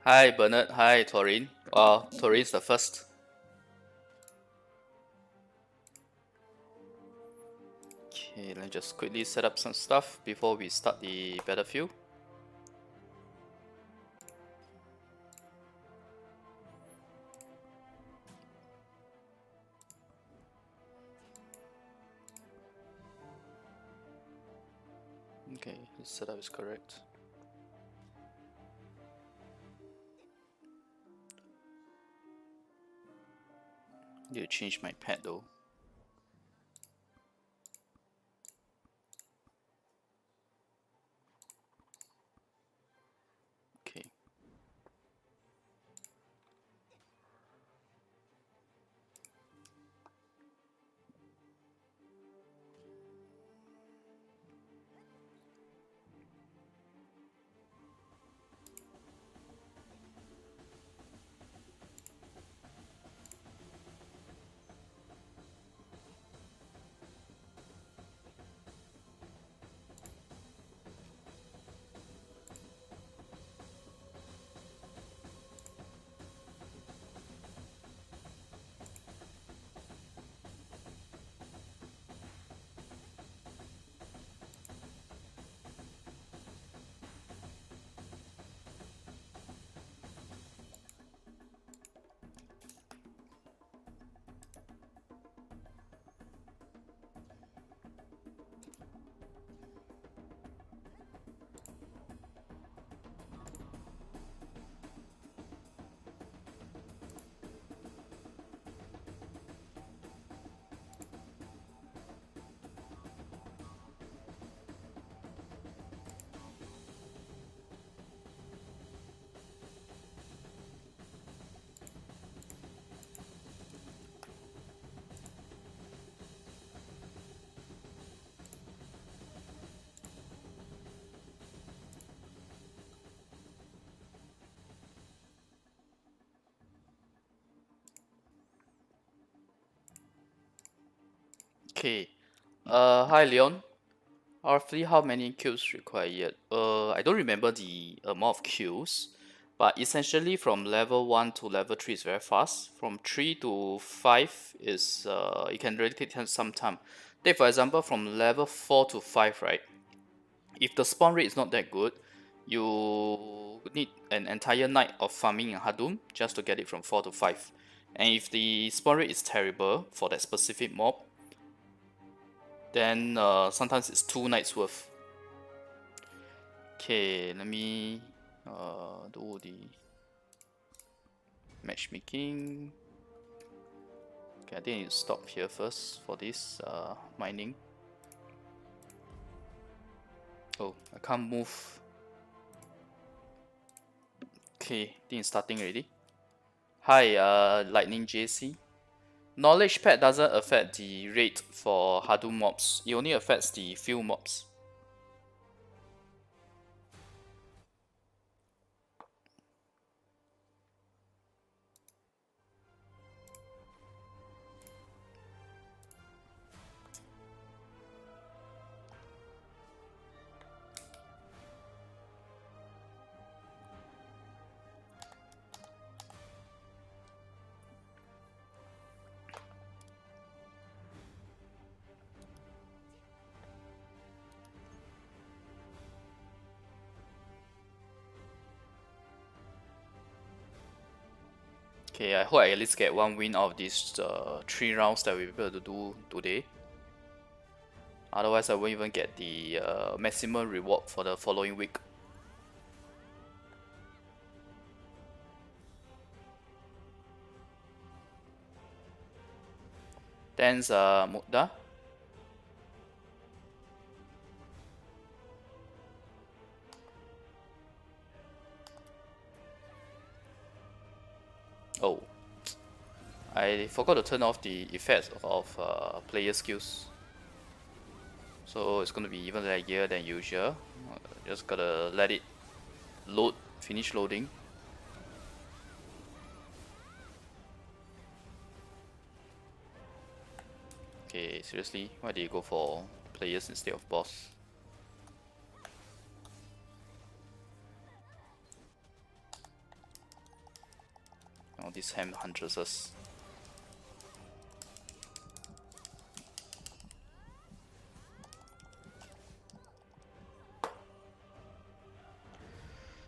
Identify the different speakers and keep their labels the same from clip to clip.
Speaker 1: Hi Bernard, hi Torin. Torin's the first. Okay, let's just quickly set up some stuff before we start the battlefield. Okay, the setup is correct. Need to change my pad though. Okay. Okay. Hi Leon. Roughly how many cubes required? I don't remember the amount of cubes, but essentially from level 1 to level 3 is very fast. From 3 to 5 is it can really take some time. Take for example from level 4 to 5, right? If the spawn rate is not that good, you need an entire night of farming in Hadum just to get it from 4 to 5. And if the spawn rate is terrible for that specific mob, then sometimes it's 2 nights worth. Okay, let me do the matchmaking. Okay, I think I need to stop here first for this mining. Oh, I can't move. Okay, I think it's starting already. Hi, Lightning JC. Knowledge pad doesn't affect the rate for Hadou mobs. It only affects the field mobs. Okay, I hope I at least get one win out of these 3 rounds that we're able to do today. Otherwise, I won't even get the maximum reward for the following week. Thanks, Mukda. Oh, I forgot to turn off the effects of player skills. So it's gonna be even laggier than usual. Just gotta let it load, finish loading. Okay, seriously, why did you go for players instead of boss? these ham huntresses.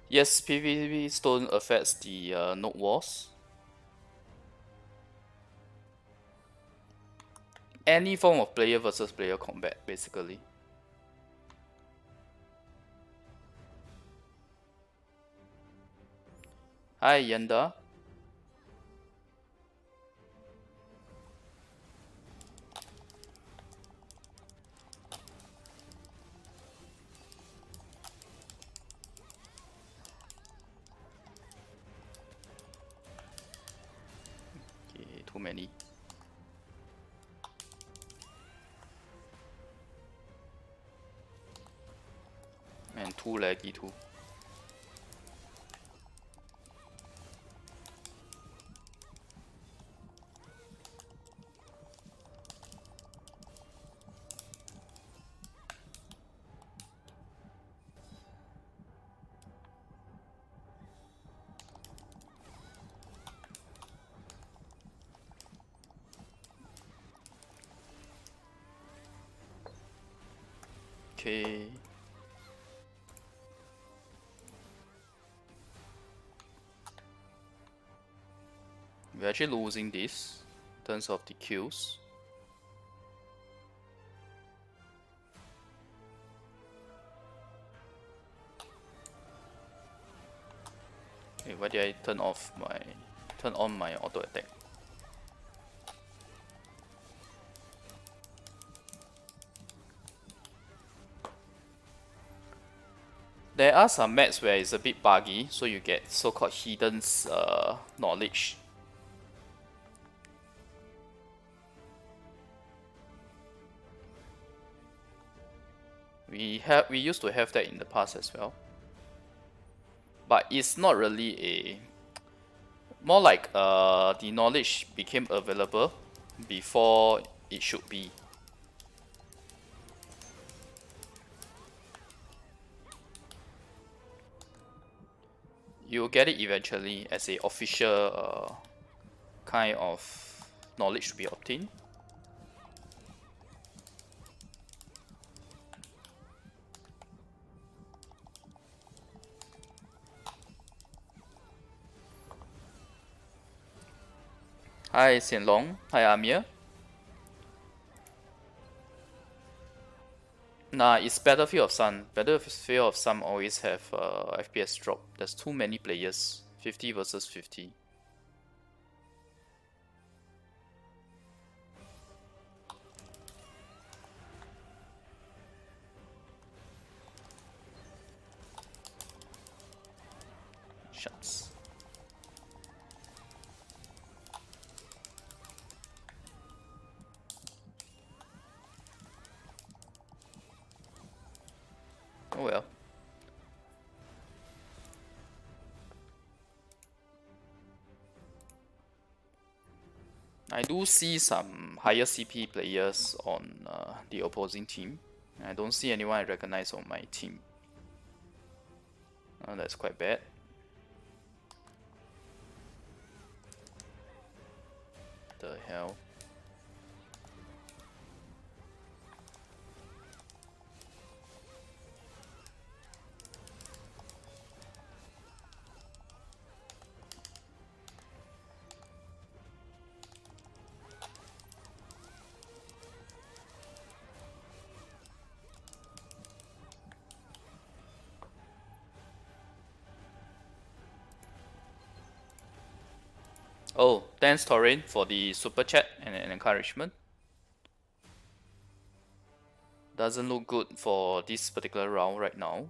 Speaker 1: Yes, PvP stone affects the node walls. Any form of player versus player combat, basically. Hi, Yenda. Okay, too many. And too laggy too. Okay. We're actually losing this in terms of the kills. Okay, why did I turn on my auto attack? There are some maps where it's a bit buggy, so you get so-called hidden knowledge. We used to have that in the past as well, but it's not really a more like the knowledge became available before it should be. You'll get it eventually as a official kind of knowledge to be obtained. Hi Xianlong, hi Amir. Nah, it's Battlefield of Sun. Battlefield of Sun always have FPS drop. There's too many players. 50 versus 50. Shucks. Oh well. I do see some higher CP players on the opposing team. I don't see anyone I recognize on my team. That's quite bad. The hell? Oh, thanks Torin for the super chat and encouragement. Doesn't look good for this particular round right now.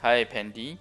Speaker 1: Hi Pandy.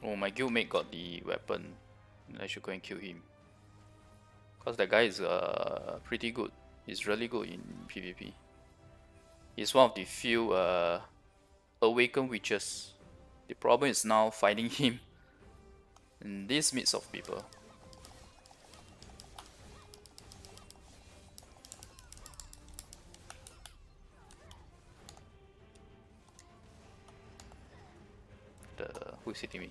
Speaker 1: Oh, my guildmate got the weapon. I should go and kill him. Cause that guy is pretty good. He's really good in PvP. He's one of the few awakened witches. The problem is now finding him in this midst of people. Who's hitting me?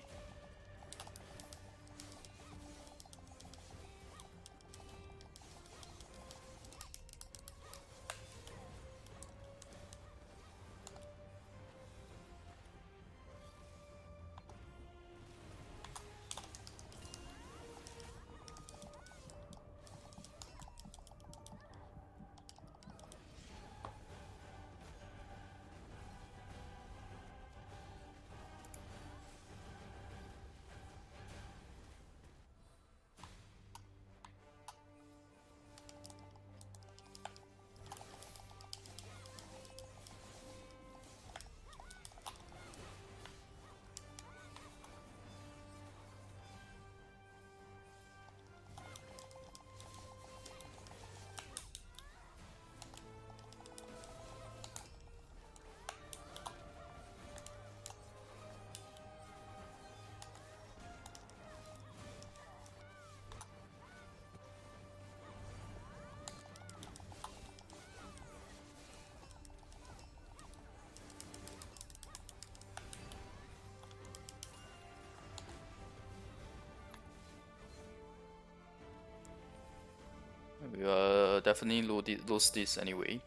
Speaker 1: We will definitely lose this anyway.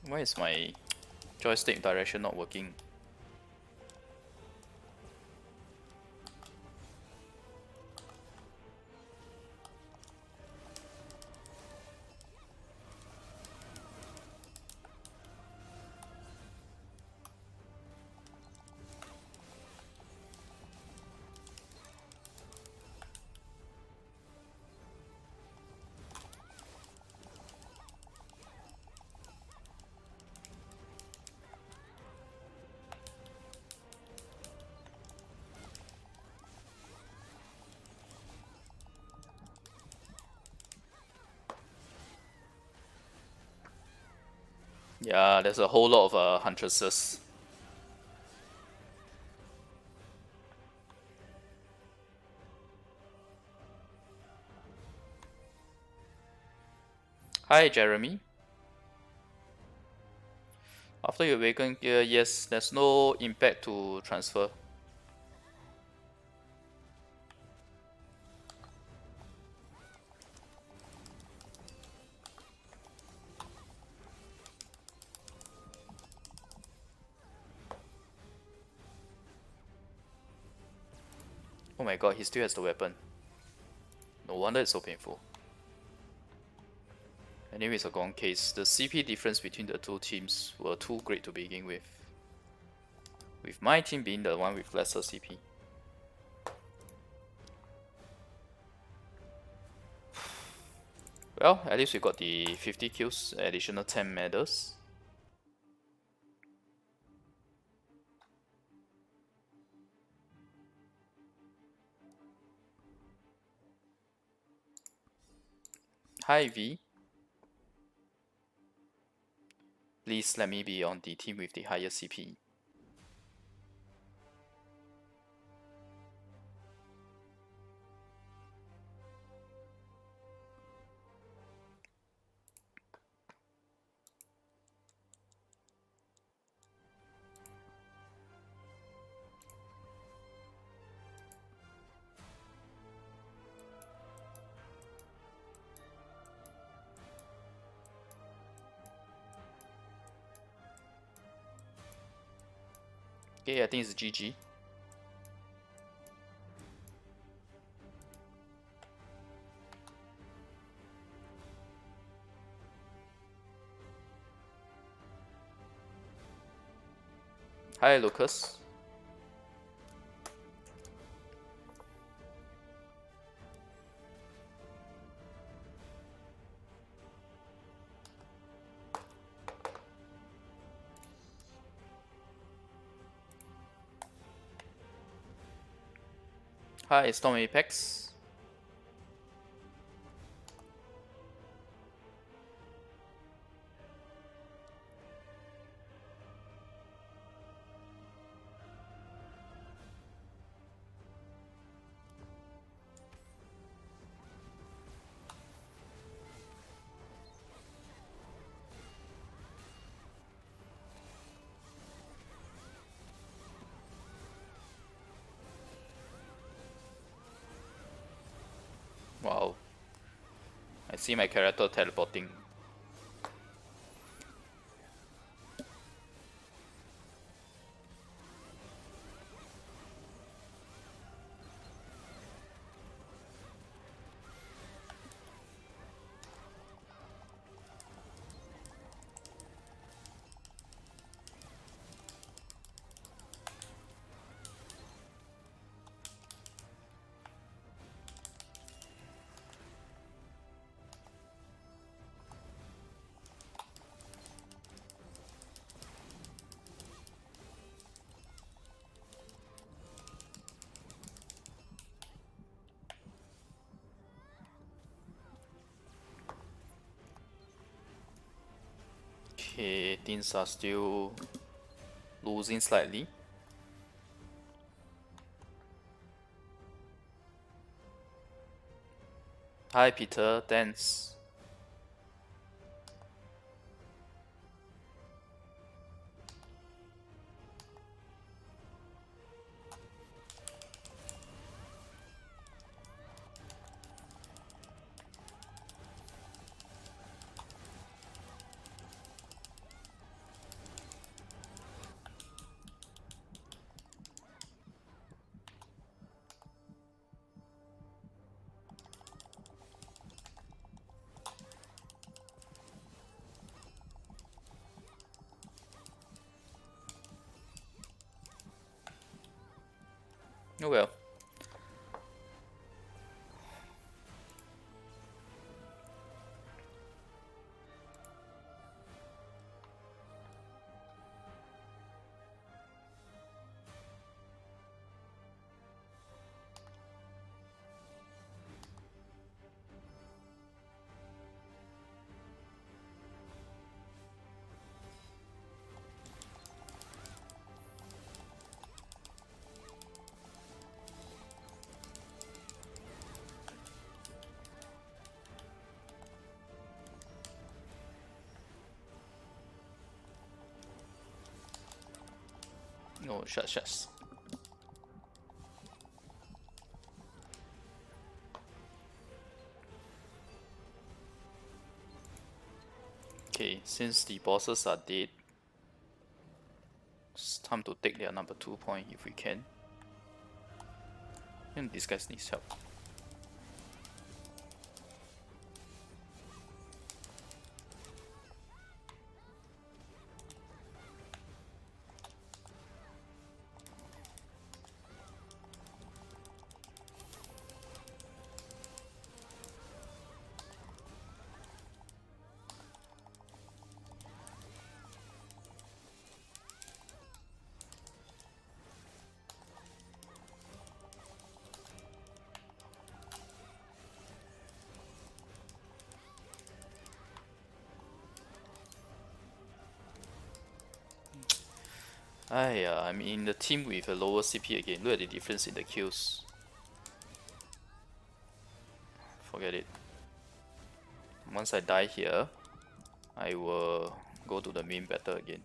Speaker 1: Why is my joystick direction not working? Yeah, there's a whole lot of huntresses. Hi, Jeremy. After you awaken gear, yes, there's no impact to transfer. Oh my god, he still has the weapon. No wonder it's so painful. Anyway, it's a gone case. The CP difference between the two teams were too great to begin with my team being the one with lesser CP. Well, at least we got the 50 kills, additional 10 medals. Hi V. Please let me be on the team with the higher CP. Okay, I think it's GG. Hi Lucas. Hi, Storm Apex. Wow. I see my character teleporting. Okay, things are still losing slightly. Hi Peter, thanks. Oh well. No, shush. Okay, since the bosses are dead, it's time to take their number 2 point if we can. And this guy needs help. I'm in the team with a lower CP again. Look at the difference in the kills. Forget it. Once I die here, I will go to the main battle again.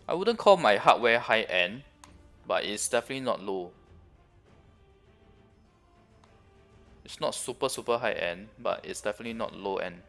Speaker 1: I wouldn't call my hardware high-end, but it's definitely not low. It's not super high-end, but it's definitely not low-end.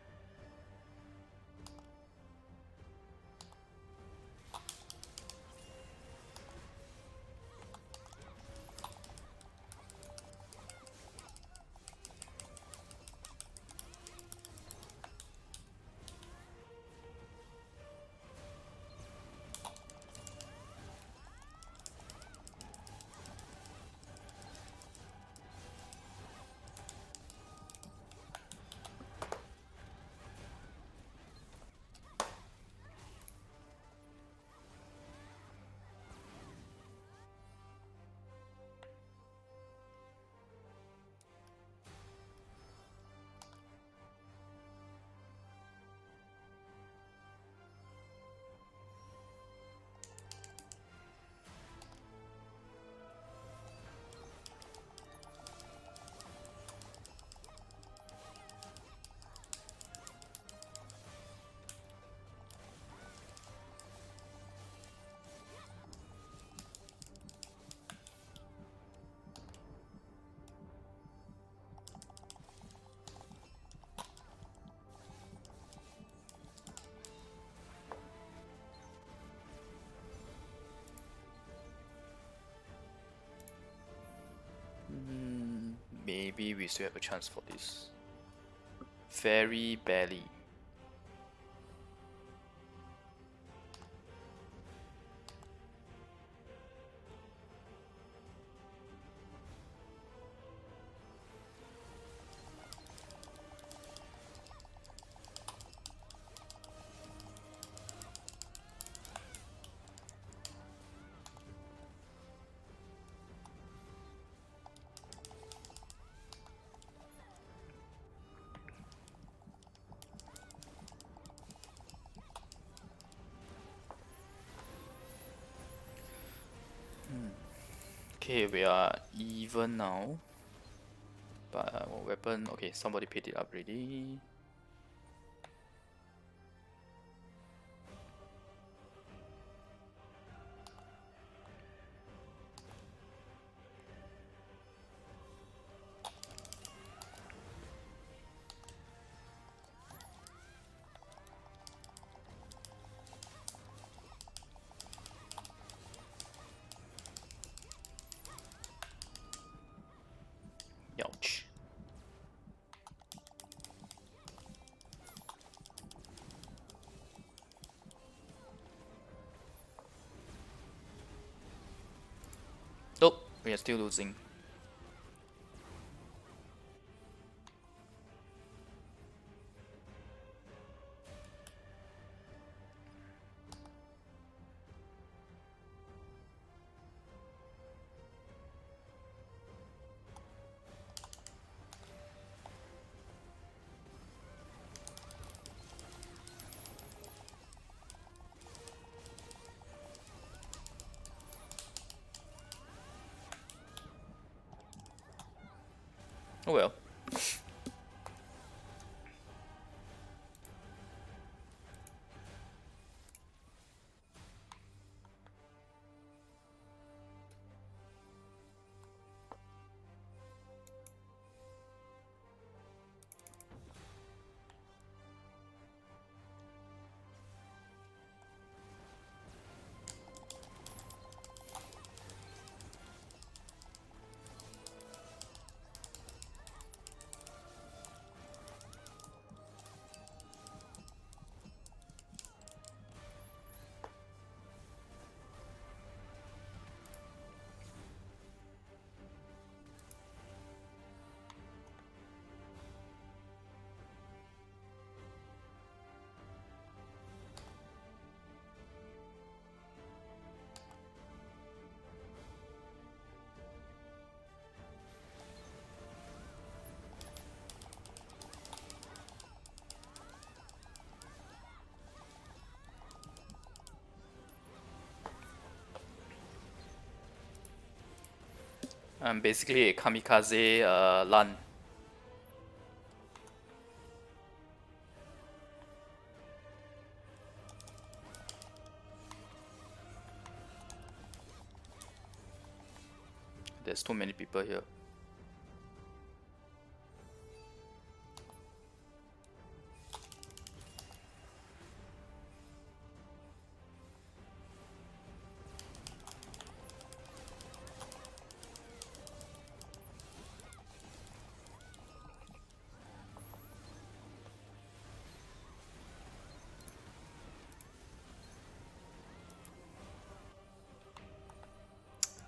Speaker 1: maybe we still have a chance for this. Very barely. Okay, we are even now. But our weapon, okay, somebody picked it up already. Ouch. Nope, we are still losing. Oh well. I'm basically a kamikaze LAN. There's too many people here.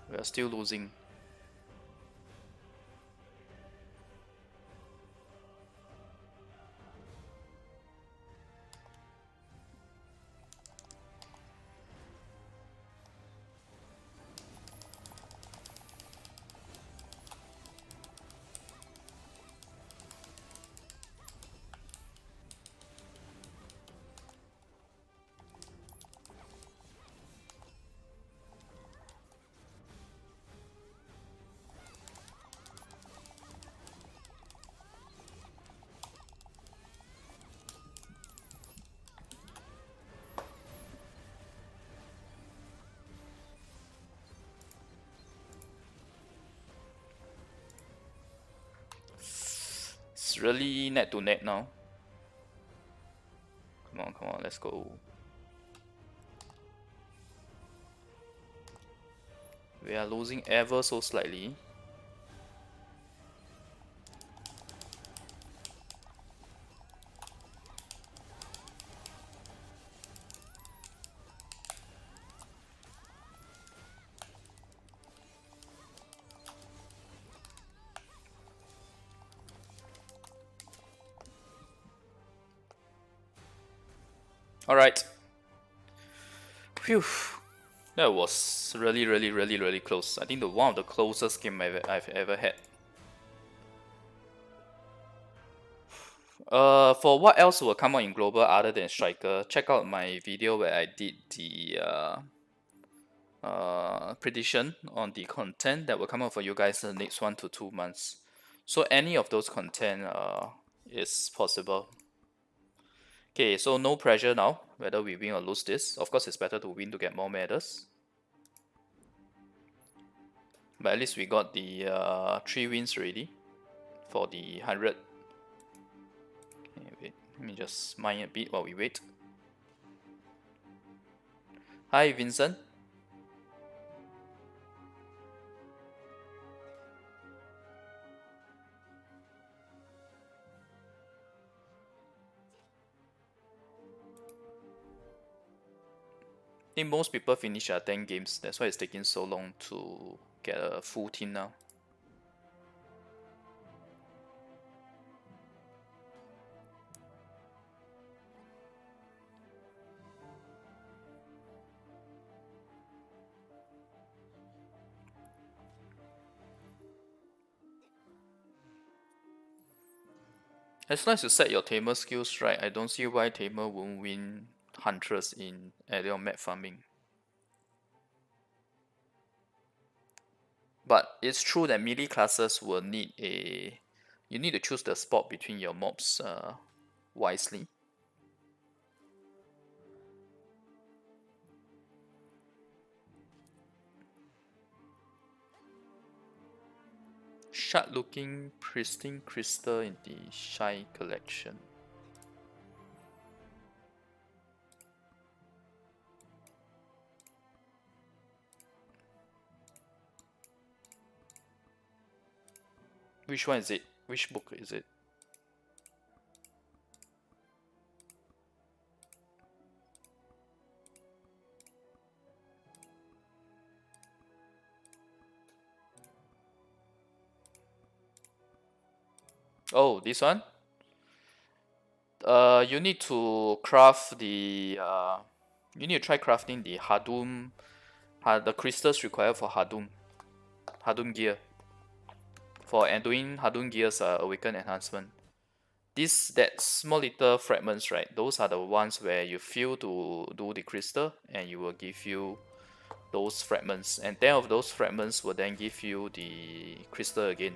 Speaker 1: We are still losing. It's really net to net now. Come on, let's go. We are losing ever so slightly. Alright. Phew. That was really close. I think one of the closest game I've ever had. For what else will come out in global other than striker? Check out my video where I did the prediction on the content that will come out for you guys in the next 1 to 2 months. So any of those content is possible. Okay, so no pressure now whether we win or lose this. Of course, it's better to win to get more medals. But at least we got the 3 wins already for the 100. Okay, wait, let me just mine a bit while we wait. Hi, Vincent. I think most people finish 10 games. That's why it's taking so long to get a full team now. As long as you set your tamer skills right, I don't see why tamer won't win Huntress in aerial map farming. But it's true that melee classes will need a... You need to choose the spot between your mobs wisely. Shard looking pristine crystal in the Shy collection. Which one is it? Which book is it? Oh, this one? You need to craft the you need to try crafting the Hadum, the crystals required for Hadum gear, for and doing Hadum gear's awaken enhancement. That small little fragments, right? Those are the ones where you fill to do the crystal, and you will give you those fragments, and 10 of those fragments will then give you the crystal again.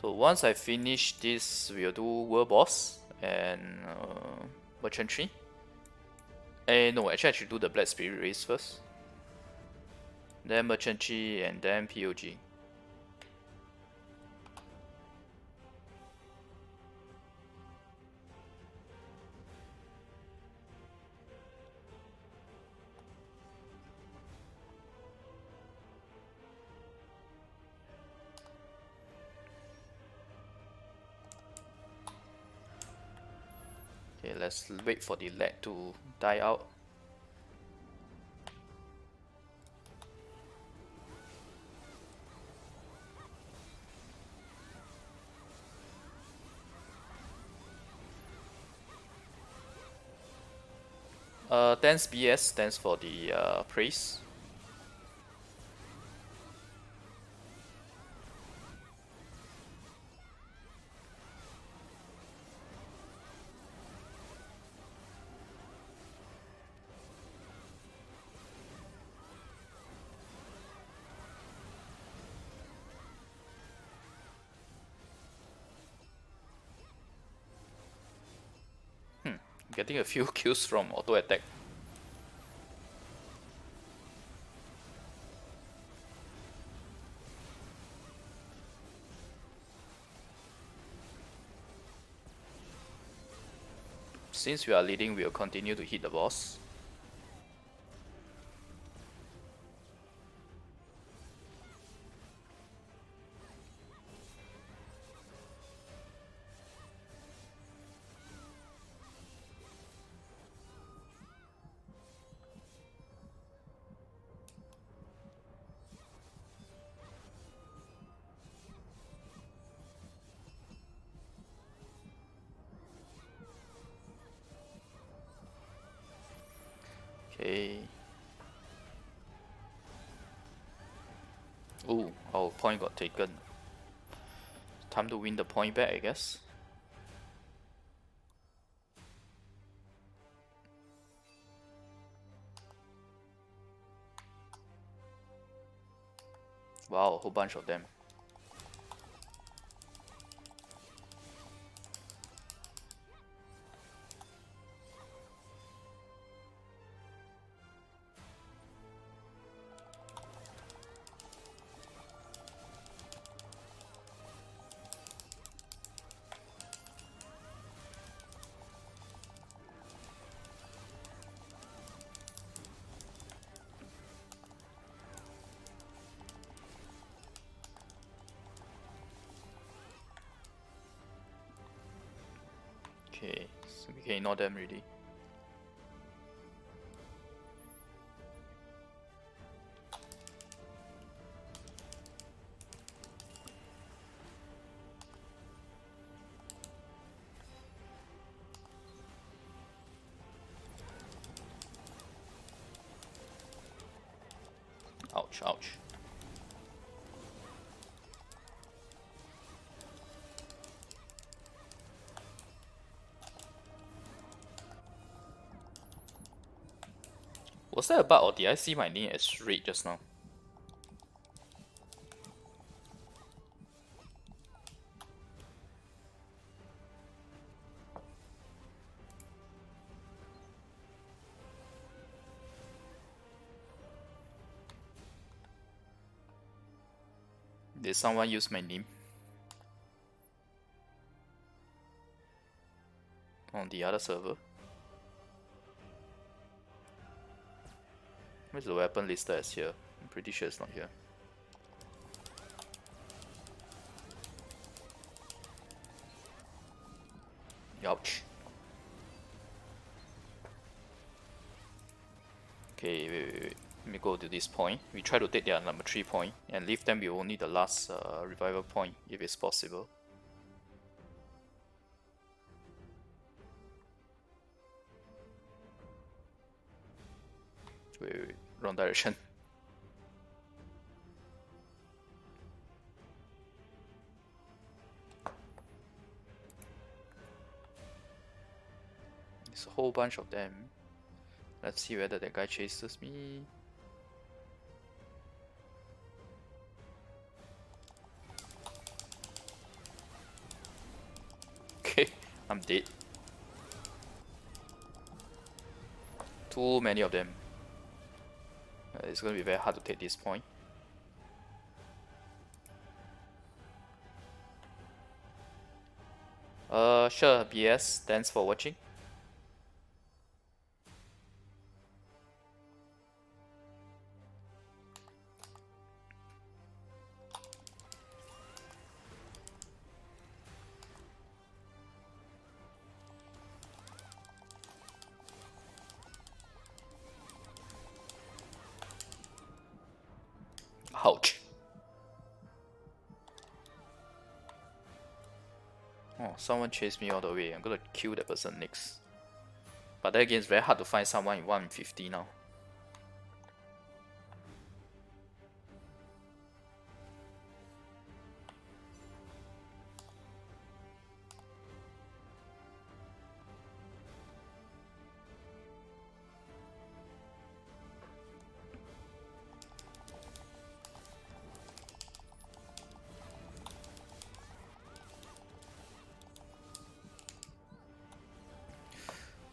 Speaker 1: So once I finish this, we'll do World Boss and Merchantry. No, actually I should do the Black Spirit race first. Then Merchantry and then POG. Okay, let's wait for the lag to die out. Thanks BS, thanks for the praise. Getting a few kills from auto attack. Since we are leading, we'll continue to hit the boss. Okay. Ooh, our point got taken. Time to win the point back, I guess. Wow, a whole bunch of them. Okay, so we can ignore them really. Ouch, ouch. Was that a bug or did I see my name as red just now? Did someone use my name on the other server? Where's the weapon listed as here? I'm pretty sure it's not here. Ouch. Okay, wait. Let me go to this point. We try to take their number 3 point and leave them with only the last revival point if it's possible. Wait, wrong direction. There's a whole bunch of them. Let's see whether that guy chases me. Okay, I'm dead. Too many of them. It's gonna be very hard to take this point. Sure, BS. Thanks for watching. Ouch. Oh, someone chased me all the way. I'm gonna kill that person next. But then again, it's very hard to find someone in 150 now.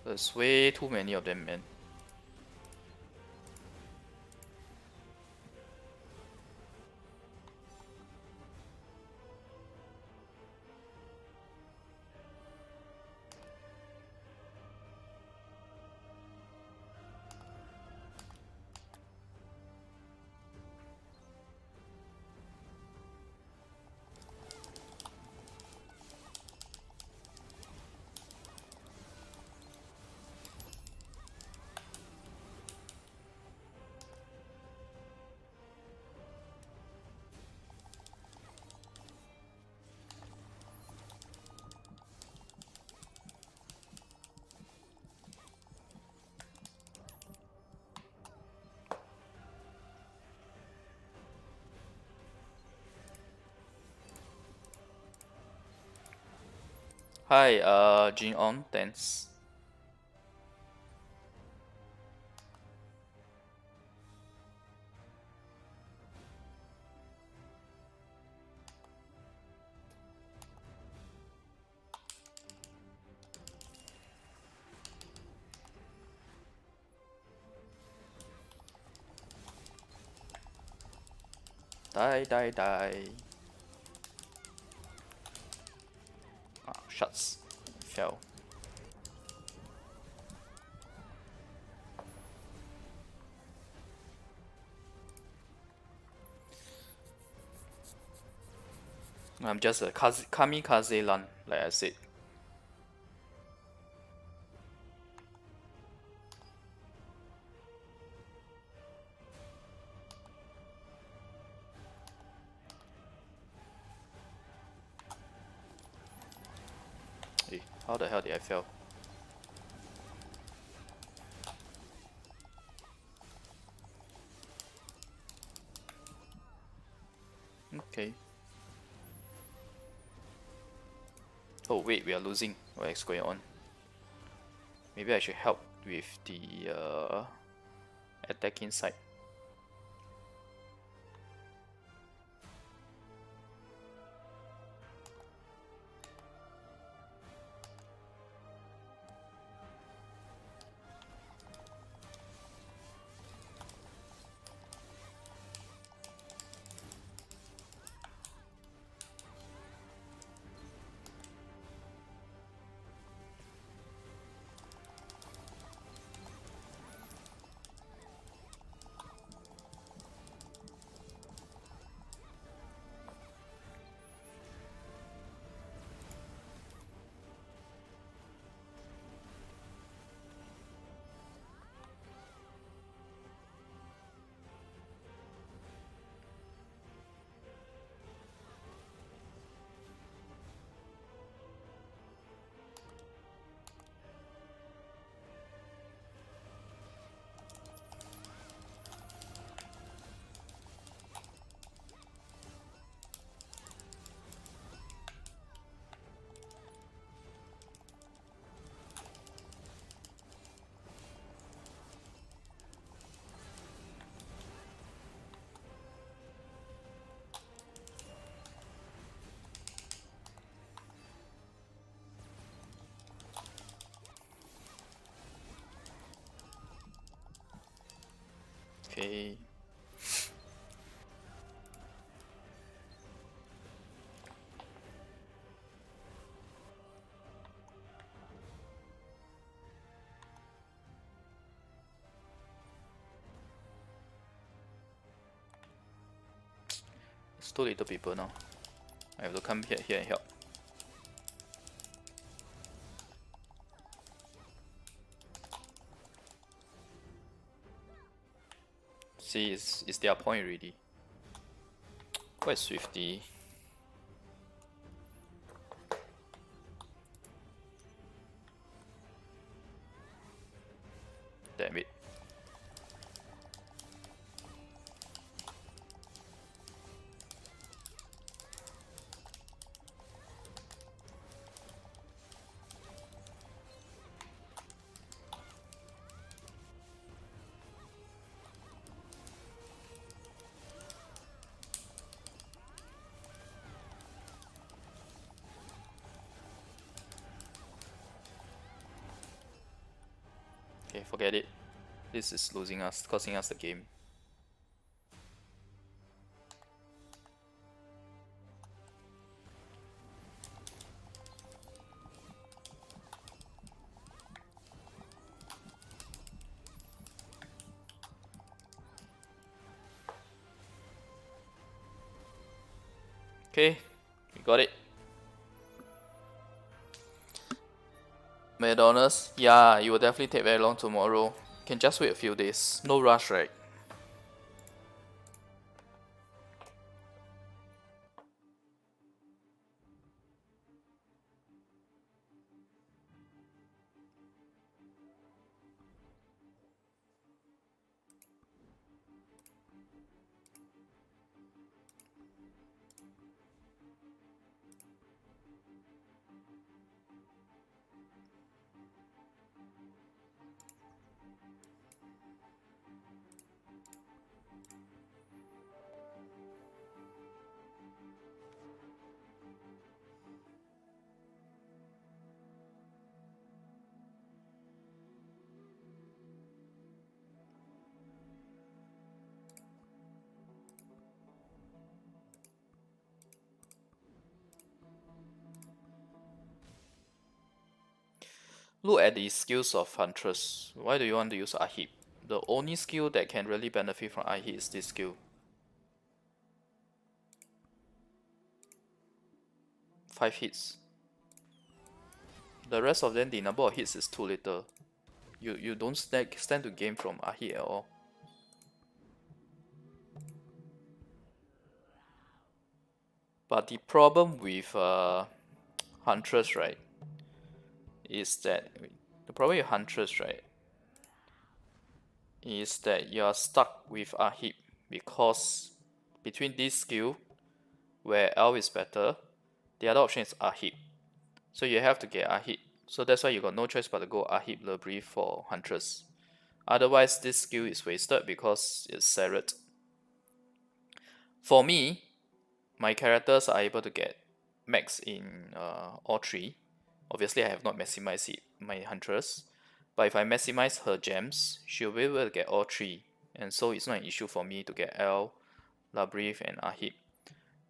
Speaker 1: There's way too many of them, man. Hi, Jin On, thanks. Die, die, die. Ah, shucks. Fell. I'm just a kamikaze lan, like I said. Hey, how the hell did I fail? Okay. Oh wait, we are losing. What is going on? Maybe I should help with the attacking side. Okay. It's too little people now. I have to come here and help. See, it's their point already. Quite Swifty. Damn it. Okay, forget it. This is losing us, costing us the game. Okay, we got it. McDonald's? Yeah, it will definitely take very long tomorrow. Can just wait a few days. No rush, right? Look at the skills of Huntress. Why do you want to use Ahib? The only skill that can really benefit from Ahib is this skill. 5 hits. The rest of them, the number of hits is too little. You don't stand to gain from Ahib at all. But the problem with Huntress, right, is that you are stuck with Ahib because between this skill where L is better, the other option is Ahib. So you have to get Ahib. So that's why you got no choice but to go Ahib Lebrief for Huntress. Otherwise, this skill is wasted because it's Serret. For me, my characters are able to get max in all three. Obviously, I have not maximized it, my Huntress. But if I maximize her gems, she'll be able to get all three. And so it's not an issue for me to get L, Labrief, and Ahib.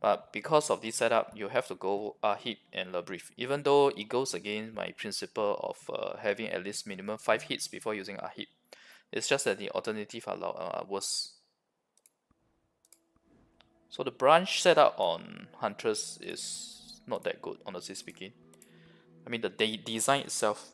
Speaker 1: But because of this setup, you have to go Ahib and Labrief. Even though it goes against my principle of having at least minimum 5 hits before using Ahib. It's just that the alternative are worse. So the branch setup on Huntress is not that good, honestly speaking. I mean, the design itself.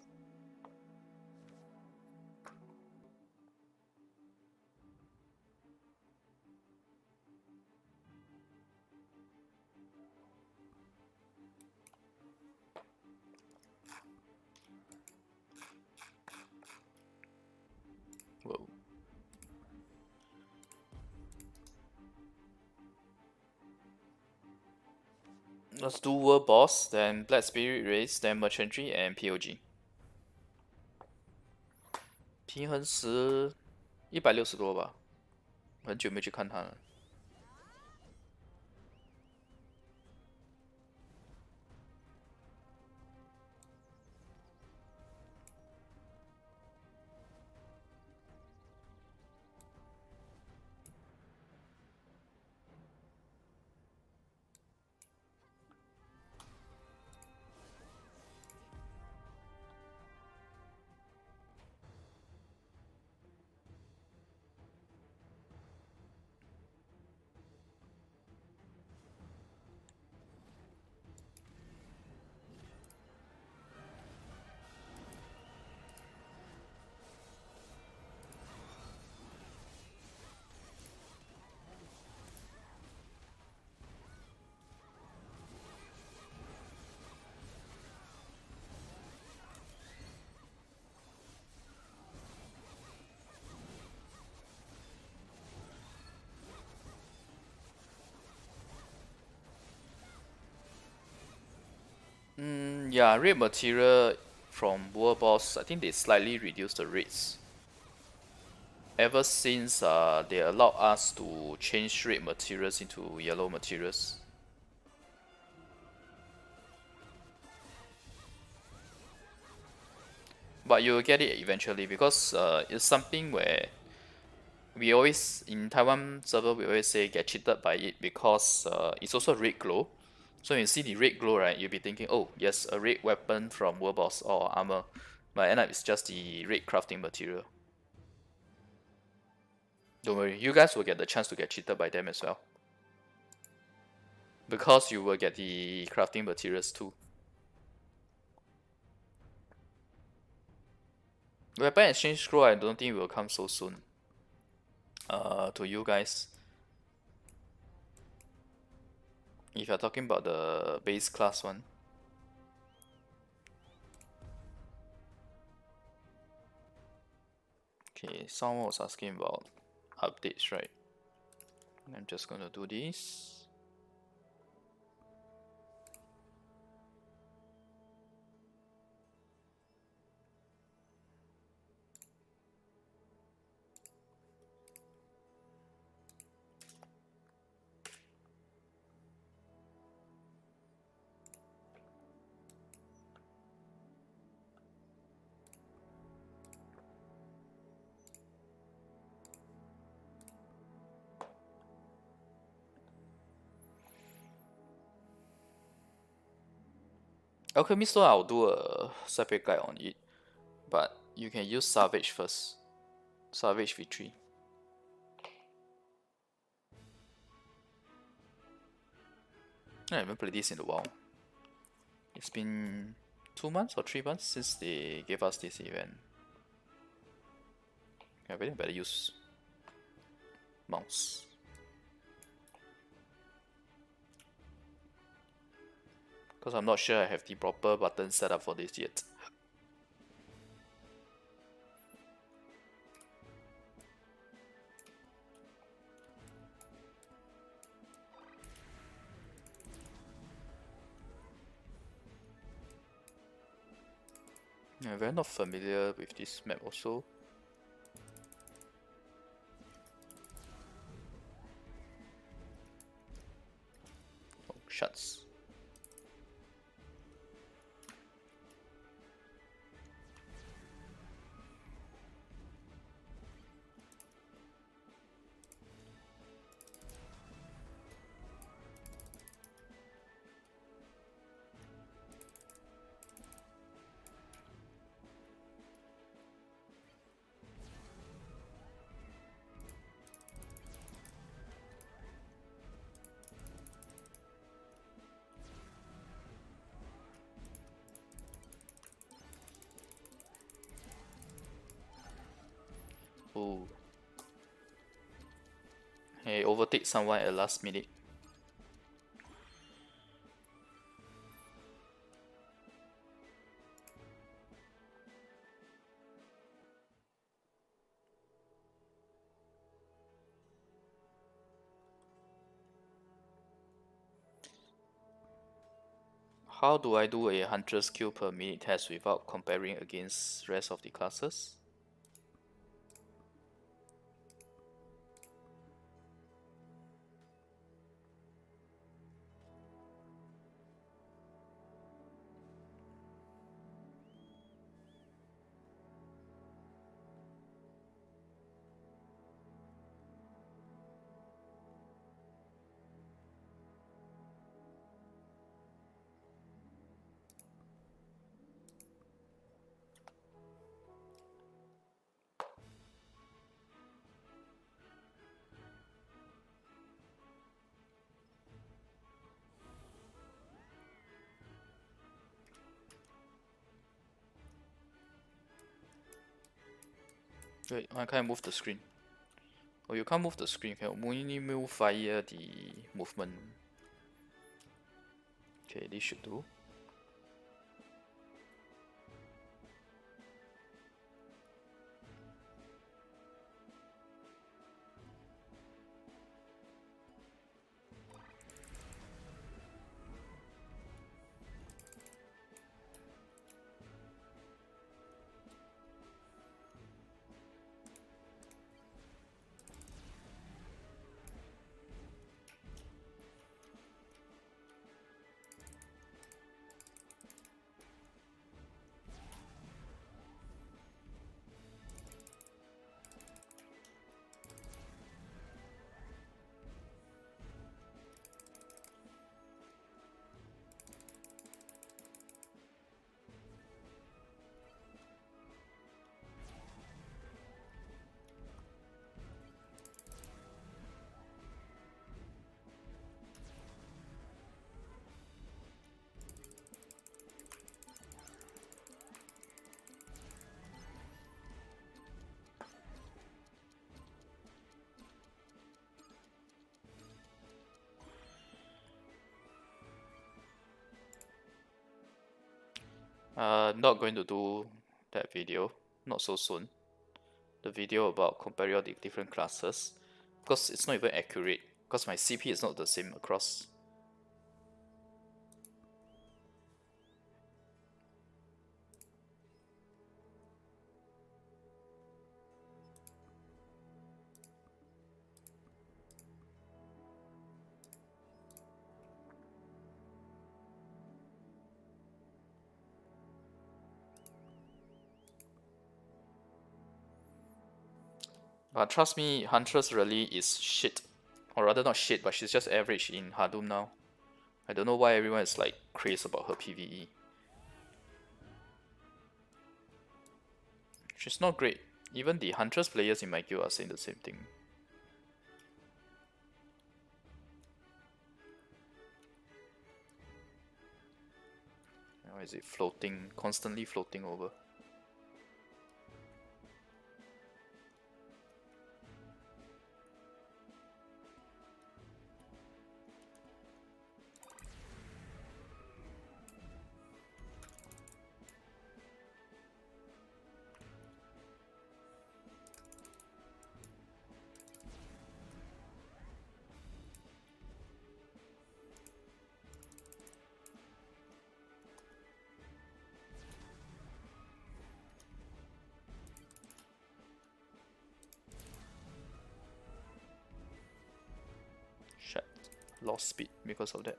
Speaker 1: Whoa. Let's do World Boss, then Black Spirit Race, then Merchantry, and POG. 平衡时160多吧，很久没去看它了。Yeah, raid material from World Boss, I think they slightly reduced the rates. Ever since they allowed us to change red materials into yellow materials. But you'll get it eventually because it's something where we always, in Taiwan server, we always say get cheated by it because it's also red glow. So when you see the red glow, right, you'll be thinking, oh, yes, a red weapon from World Boss or armor. But end up it's just the red crafting material. Don't worry, you guys will get the chance to get cheated by them as well. Because you will get the crafting materials too. Weapon exchange scroll, I don't think will come so soon. To you guys. If you're talking about the base class one. Okay, someone was asking about updates, right? I'm just gonna do this. Alchemy Stone, I'll do a separate guide on it. but you can use Savage first. Savage V3. I haven't played this in a while. It's been 2 months or 3 months since they gave us this event. I really better use mouse. Because I'm not sure I have the proper button set up for this yet. I'm very not familiar with this map also. Oh, shuts. Oh. Hey, overtake someone at last minute. How do I do a 100 skill per minute test without comparing against rest of the classes? Wait, I can't move the screen. Oh, you can't move the screen, you can only move via the movement. Okay, this should do. Not going to do that video, not so soon. The video about comparing all the different classes, because it's not even accurate, because my CP is not the same across. But trust me, Huntress really is shit. Or rather not shit, but she's just average in Hadum now. I don't know why everyone is like crazy about her PvE. which is not great. Even the Huntress players in my guild are saying the same thing. Why is it floating, constantly floating over? Shit, lost speed because of that.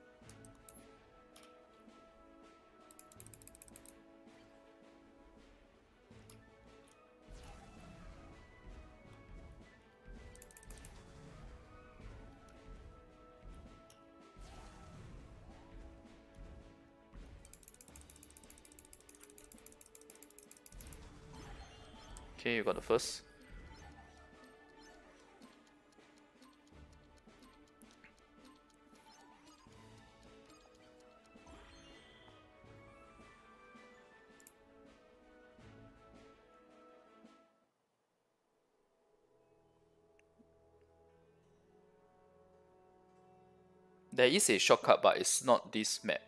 Speaker 1: Okay, you got the first. There is a shortcut, but it's not this map.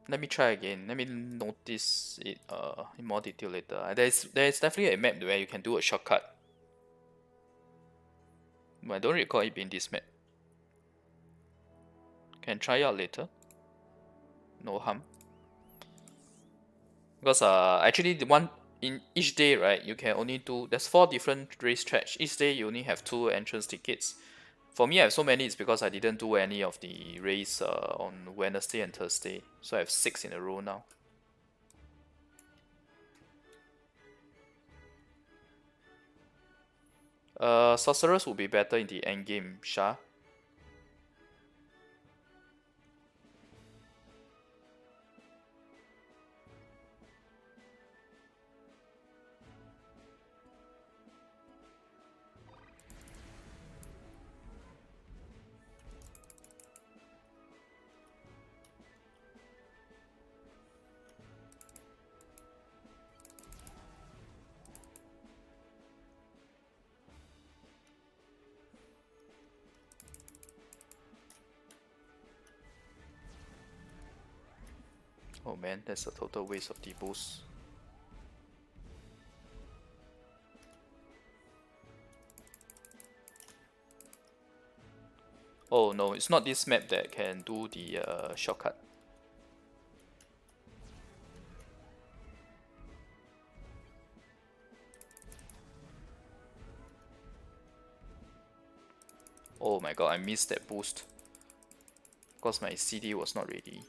Speaker 1: Let me try again. Let me notice it in more detail later. There's definitely a map where you can do a shortcut. But I don't recall it being this map. Can try out later. No harm. Because actually the one in each day, right, you can only do, there's 4 different race tracks. Each day you only have 2 entrance tickets. For me I have so many, it's because I didn't do any of the race on Wednesday and Thursday. So I have 6 in a row now. Sorcerers will be better in the end game, Shah. Oh man, that's a total waste of the boost. Oh no, it's not this map that can do the shortcut. Oh my god, I missed that boost. Because my CD was not ready.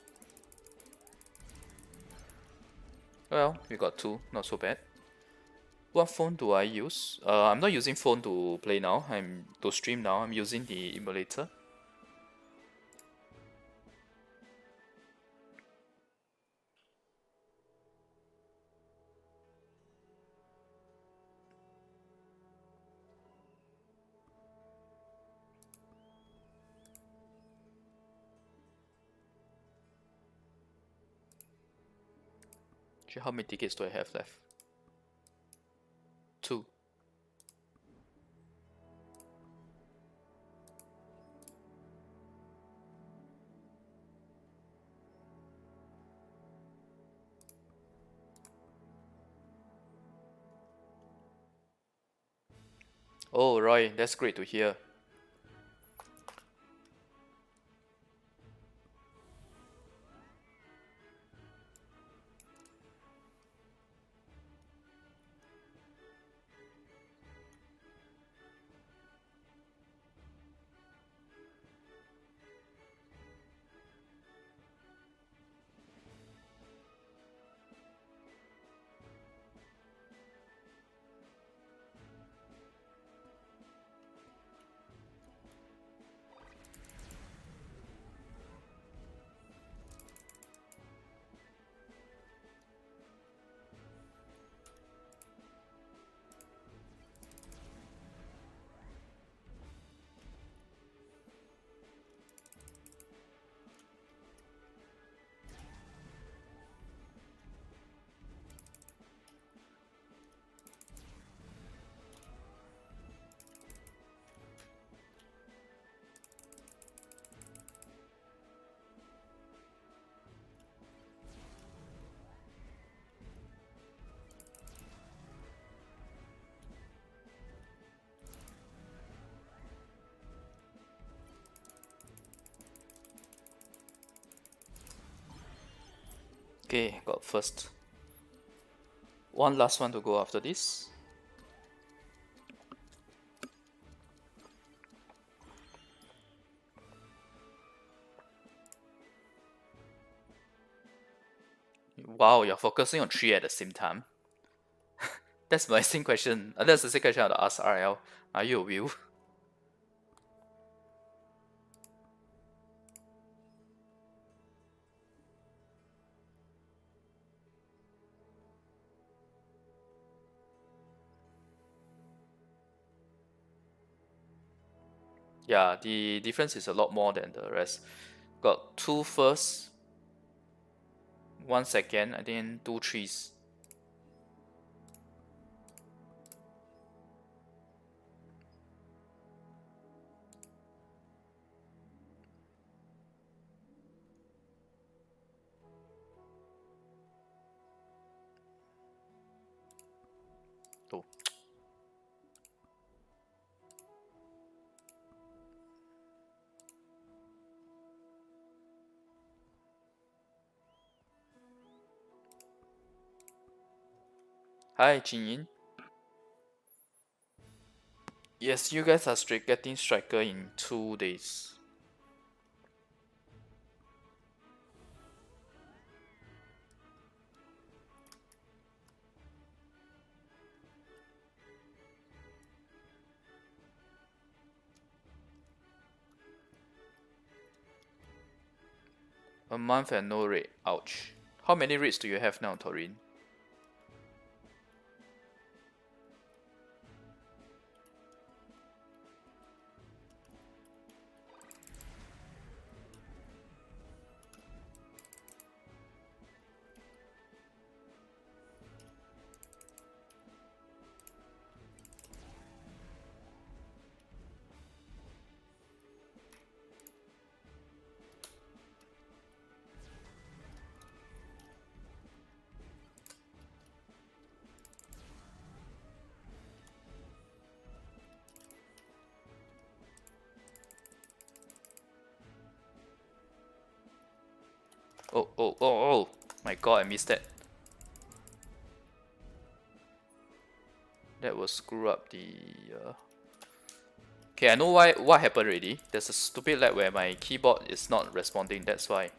Speaker 1: Well, we got 2, not so bad. What phone do I use? I'm not using phone to play now. I'm to stream now. I'm using the emulator. Actually, how many tickets do I have left? 2. Oh, Roy, that's great to hear. Okay, got first. One last one to go after this. Wow, you're focusing on 3 at the same time. That's my same question. That's the same question I want to ask RL. Are you a wheel? Yeah, the difference is a lot more than the rest. Got 2 first, 1 second, I think 2 threes. Oh. Hi, Jingyin. Yes, you guys are getting striker in 2 days. A month and no rate. Ouch. How many rates do you have now, Torin? Oh. My god, I missed that. That will screw up the... Okay, I know what happened already. There's a stupid lag where my keyboard is not responding, that's why.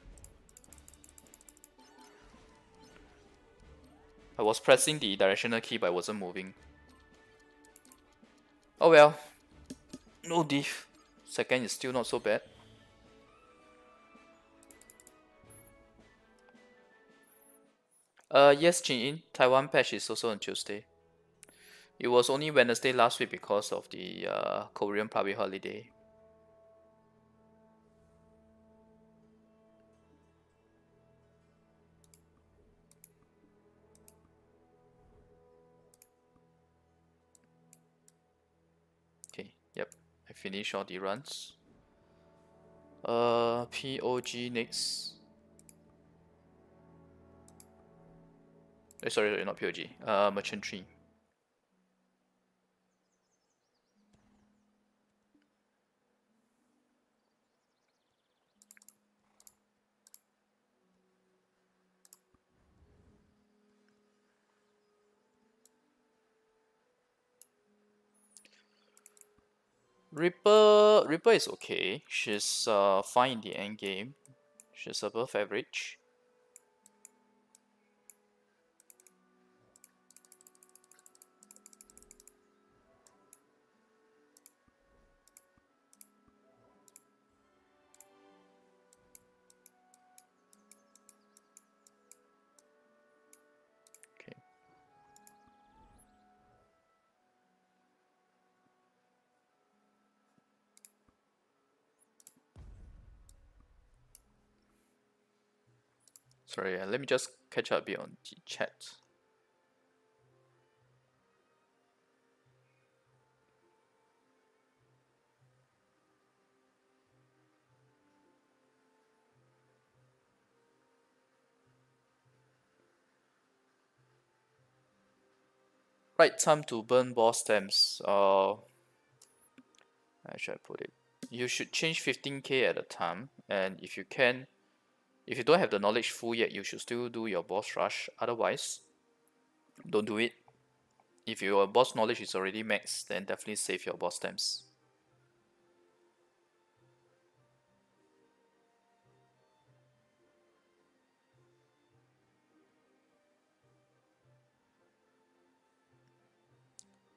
Speaker 1: I was pressing the directional key but I wasn't moving. Oh well. No diff. Second is still not so bad. Yes, Jin, Taiwan patch is also on Tuesday. It was only Wednesday last week because of the Korean public holiday. Okay, yep, I finished all the runs. POG next. Sorry, not POG. Merchant Tree. Ripper is okay. She's fine in the end game. She's above average. Okay. Sorry, let me just catch up a bit on the chat. Right time to burn boss stamps. How should I put it? You should change 15k at a time, and if you can, If you don't have the knowledge full yet, you should still do your boss rush. Otherwise, don't do it. If your boss knowledge is already max, then definitely save your boss stamps.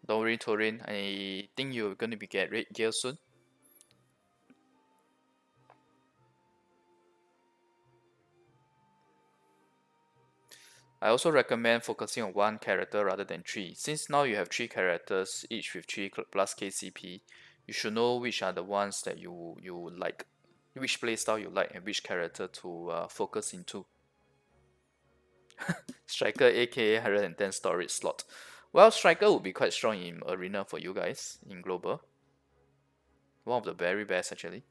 Speaker 1: Don't worry, Torin. I think you're going to be get red gear soon. I also recommend focusing on one character rather than three. Since now you have three characters, each with 3 plus KCP, you should know which are the ones that you like, which playstyle you like, and which character to focus into. Striker aka 110 storage slot. Well, Striker would be quite strong in Arena for you guys, in Global. One of the very best actually.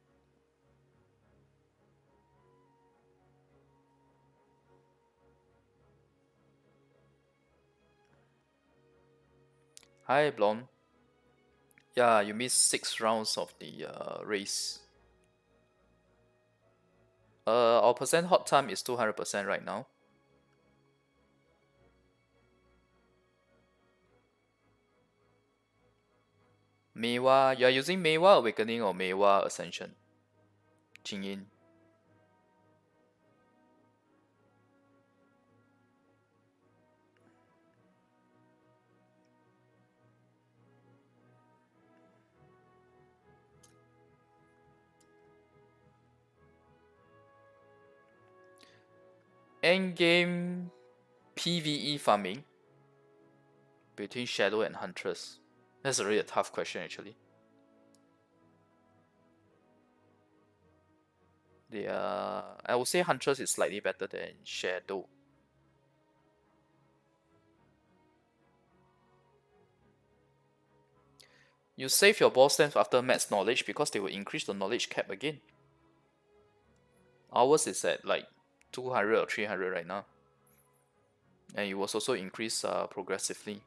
Speaker 1: Hi Blonde. Yeah, you missed 6 rounds of the race. Our percent hot time is 200% right now. Meiwa, you are using Meiwa Awakening or Meiwa Ascension? Jingyin. Endgame PvE farming between Shadow and Huntress. That's really a tough question actually. I would say Huntress is slightly better than Shadow. You save your boss stamps after max knowledge because they will increase the knowledge cap again. Ours is at like 200 or 300 right now. And it was also increased progressively.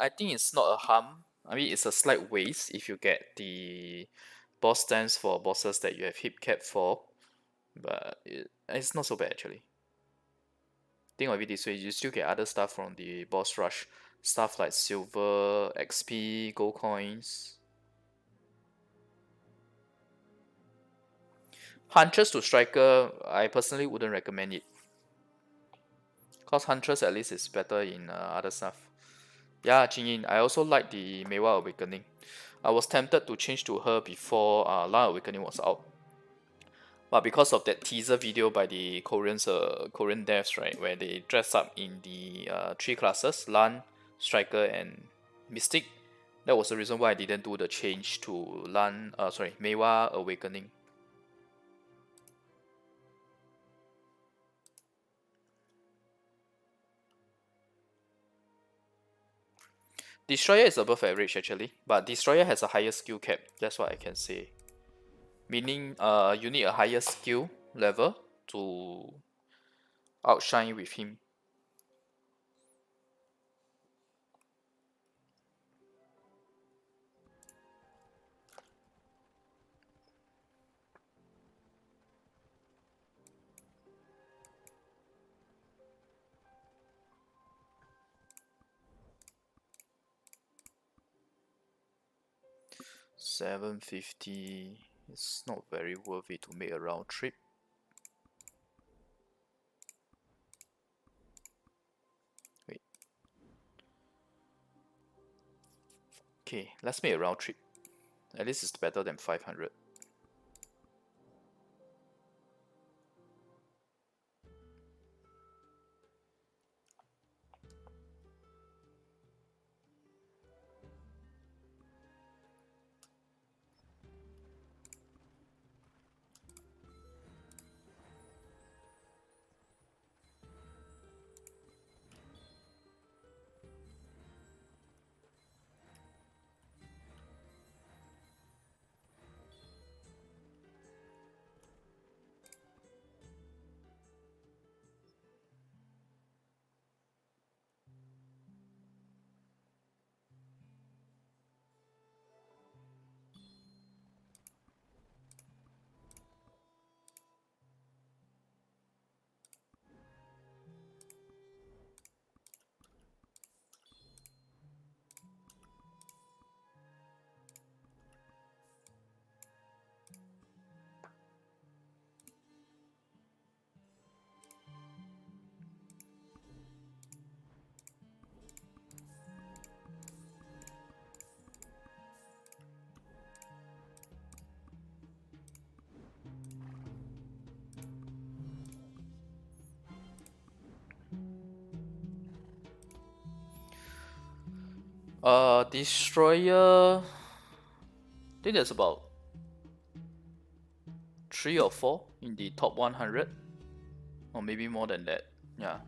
Speaker 1: I think it's not a harm. I mean, it's a slight waste if you get the boss stamps for bosses that you have hip cap for, but it's not so bad actually. Think of it this way, you still get other stuff from the boss rush, stuff like silver, XP, gold coins. Huntress to Striker, I personally wouldn't recommend it. Cause Huntress at least is better in other stuff. Yeah, Jingyin, I also like the Meiwa Awakening. I was tempted to change to her before Lan Awakening was out. But because of that teaser video by the Korean devs, right, where they dress up in the 3 classes, Lan, Striker, and Mystic, that was the reason why I didn't do the change to Meiwa Awakening. Destroyer is above average actually, but Destroyer has a higher skill cap, that's what I can say. Meaning you need a higher skill level to outshine with him. $750. It's not very worth it to make a round trip. Wait. Okay, let's make a round trip. At least it's better than 500. Destroyer. I think there's about 3 or 4 in the top 100, or maybe more than that. Yeah.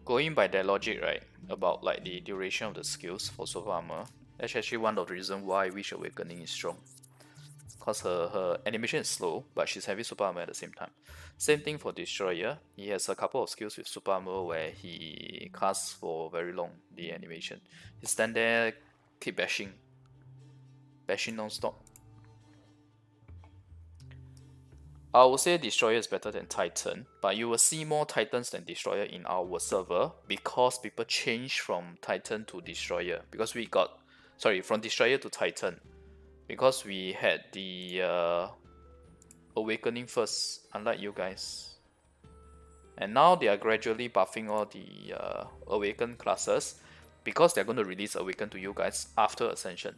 Speaker 1: Going by that logic, right, about like the duration of the skills for Super Armor, that's actually one of the reasons why Wish Awakening is strong. Because her animation is slow, but she's heavy Super Armor at the same time. Same thing for Destroyer. He has a couple of skills with Super Armor where he casts for very long, the animation. He stand there, keep bashing. Bashing non-stop. I would say Destroyer is better than Titan, but you will see more Titans than Destroyer in our server because people change from Titan to Destroyer. Because we got, sorry, from Destroyer to Titan. Because we had the Awakening first, unlike you guys. And now they are gradually buffing all the Awaken classes because they're going to release Awaken to you guys after Ascension.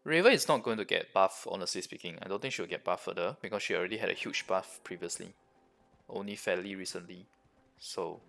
Speaker 1: River is not going to get buff, honestly speaking. I don't think she'll get buff further because she already had a huge buff previously. Only fairly recently. So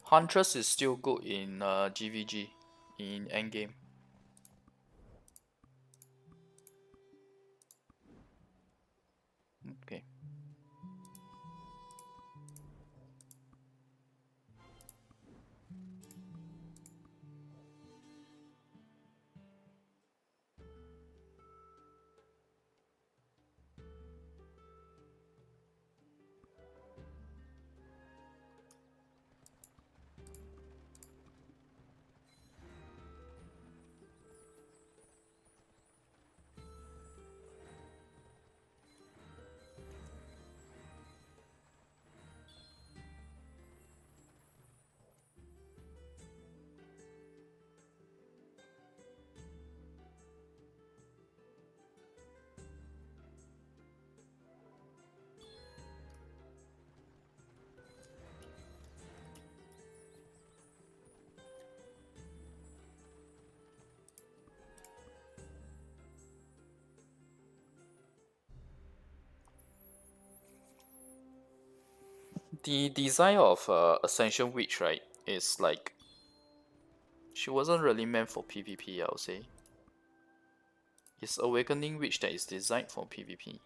Speaker 1: Huntress is still good in GVG, in endgame. Okay. The design of Ascension Witch, right, is like she wasn't really meant for PvP, I would say. It's Awakening Witch that is designed for PvP.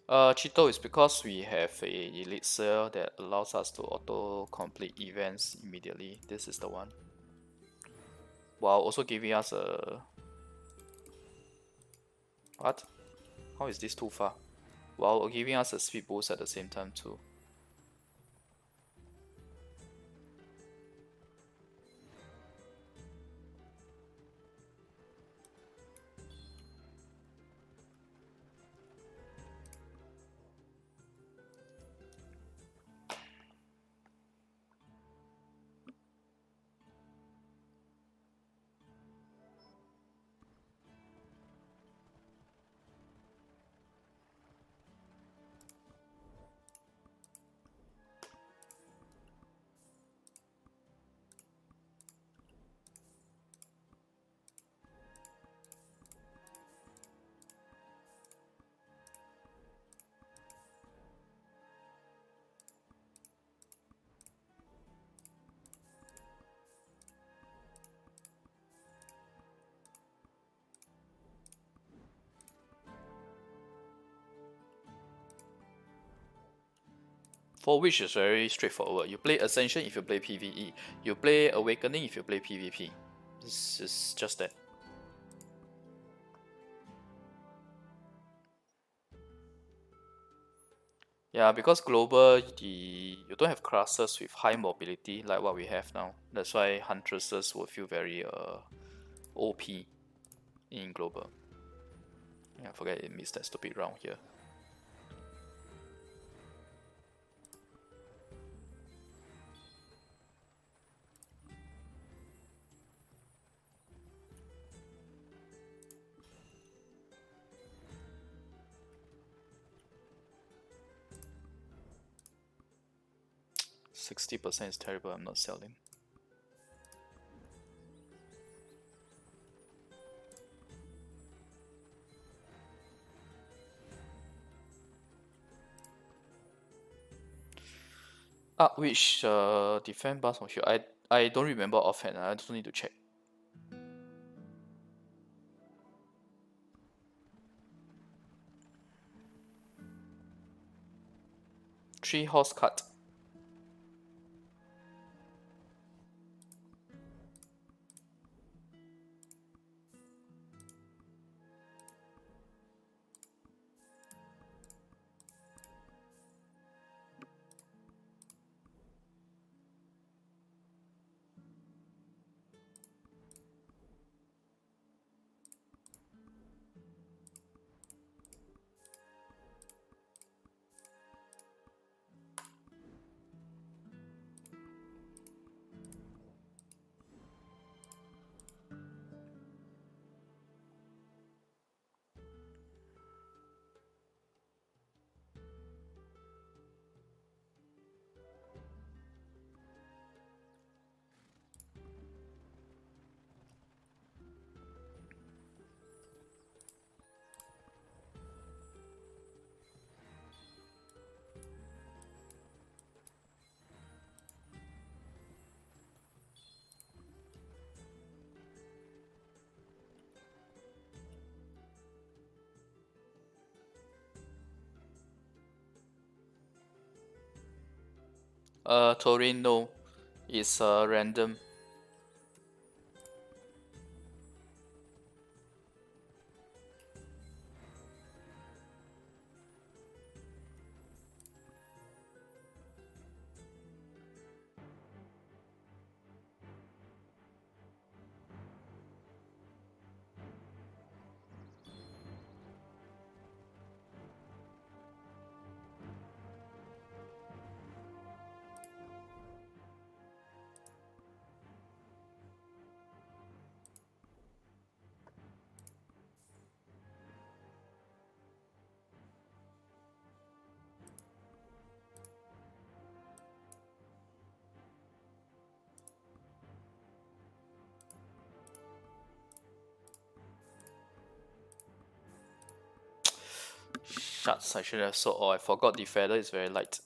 Speaker 1: Cheeto is because we have a elixir that allows us to auto complete events immediately. This is the one. While also giving us a... What? How is this too far? While giving us a speed boost at the same time too. For which is very straightforward. You play Ascension if you play PvE. You play Awakening if you play PvP. This is just that. Yeah, because global, you don't have classes with high mobility like what we have now. That's why Huntresses will feel very OP in global. Yeah, I forget it missed that stupid round here. %60 is terrible, I'm not selling. Which defense bus on shield? I don't remember offhand. I just need to check. 3 horse cut. Taurine, no. It's random. Shucks, I should have sold. Oh, I forgot the feather is very light.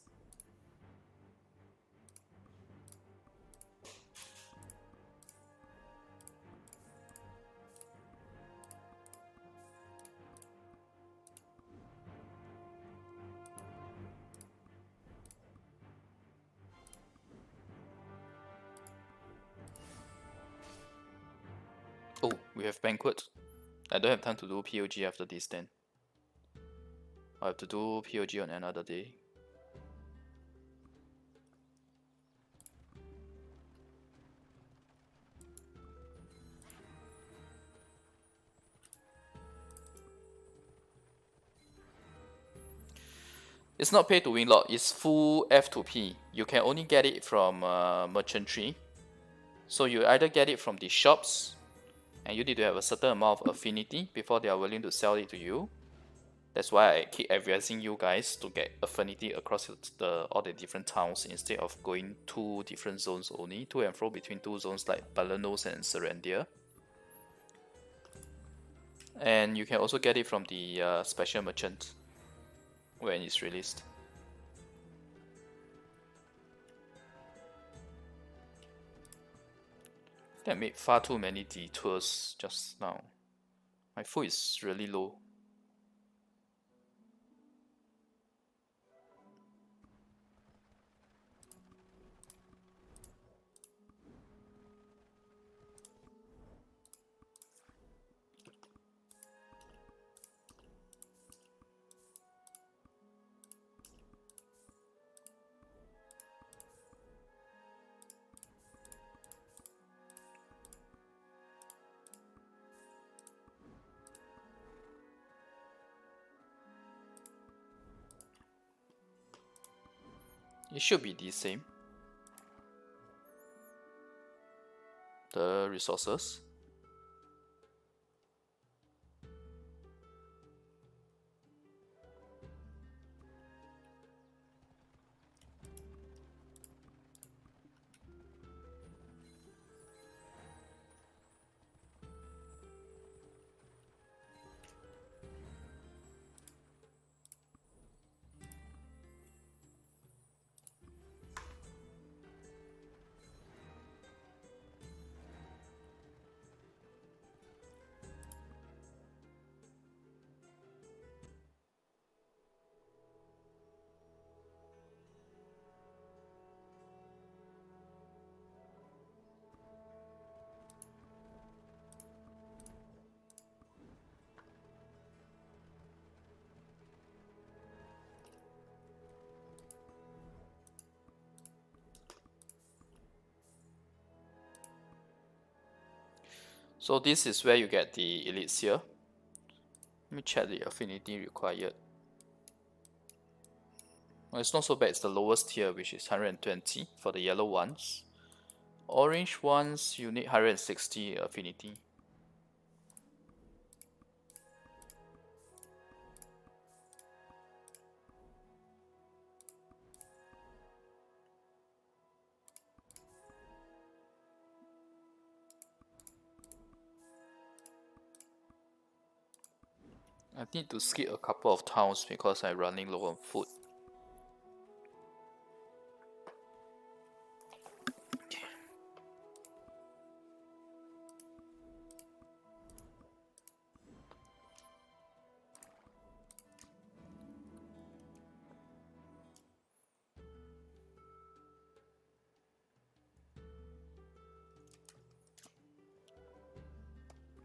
Speaker 1: Oh, we have banquet. I don't have time to do POG after this then. I have to do POG on another day. It's not pay to win lot, it's full F2P. You can only get it from merchantry. So you either get it from the shops, and you need to have a certain amount of affinity before they are willing to sell it to you. That's why I keep advising you guys to get affinity across all the different towns instead of going 2 different zones only, to and fro between 2 zones like Balanos and Serendia. And you can also get it from the special merchant when it's released. That made far too many detours just now. My food is really low. It should be the same. The resources. So this is where you get the elixir. Let me check the affinity required. Well, it's not so bad, it's the lowest tier, which is 120 for the yellow ones. Orange ones, you need 160 affinity. I need to skip a couple of towns because I'm running low on food.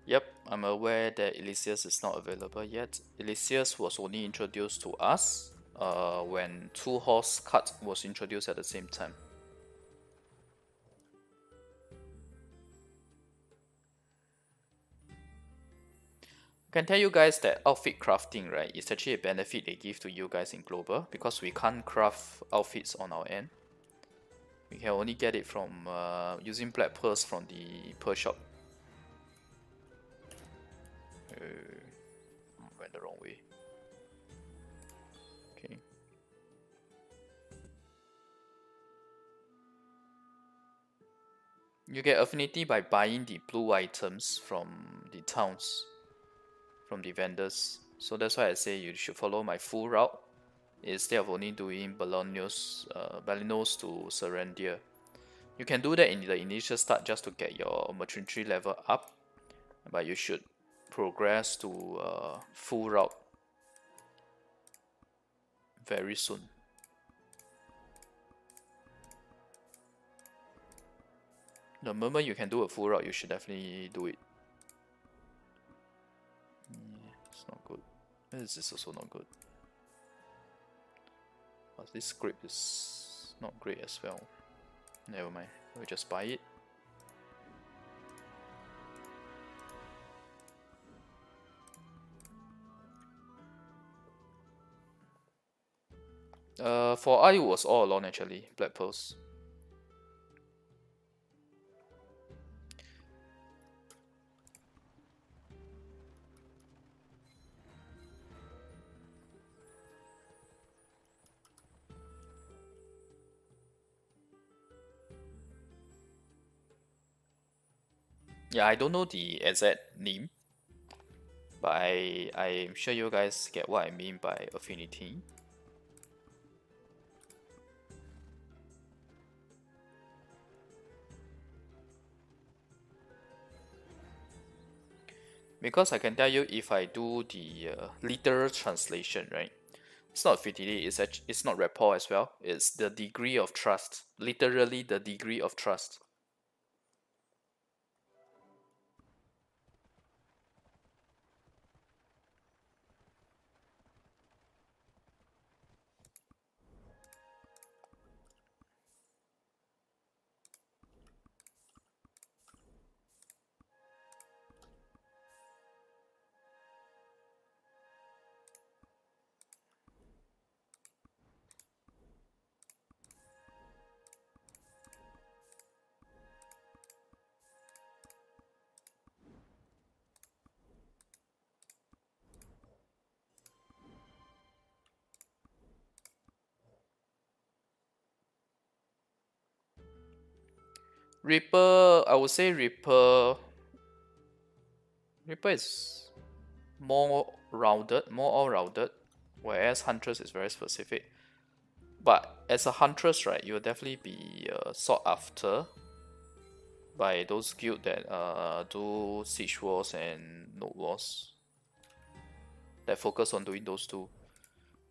Speaker 1: Yep, I'm aware that Elysius is not available yet. Elysius was only introduced to us when Two Horse Cut was introduced at the same time. I can tell you guys that outfit crafting, right, is actually a benefit they give to you guys in global because we can't craft outfits on our end. We can only get it from using black pearls from the pearl shop. Went the wrong way. Okay. You get affinity by buying the blue items from the towns, from the vendors. So that's why I say you should follow my full route instead of only doing Balanos to Serendia. You can do that in the initial start just to get your merchantry level up, but you should progress to full route very soon. The moment you can do a full route, you should definitely do it. not good. This is also not good. But this script is not great as well. Never mind, we'll just buy it. For I was all alone actually, Black Pearls. Yeah, I don't know the exact name, but I'm sure you guys get what I mean by affinity. Because I can tell you, if I do the literal translation, right? It's not affinity, it's not rapport as well. It's the degree of trust. Literally, the degree of trust. Reaper, I would say Reaper is more rounded, more all-rounded, whereas Huntress is very specific. But as a Huntress, right, you'll definitely be sought after by those guild that do siege wars and node wars, that focus on doing those two.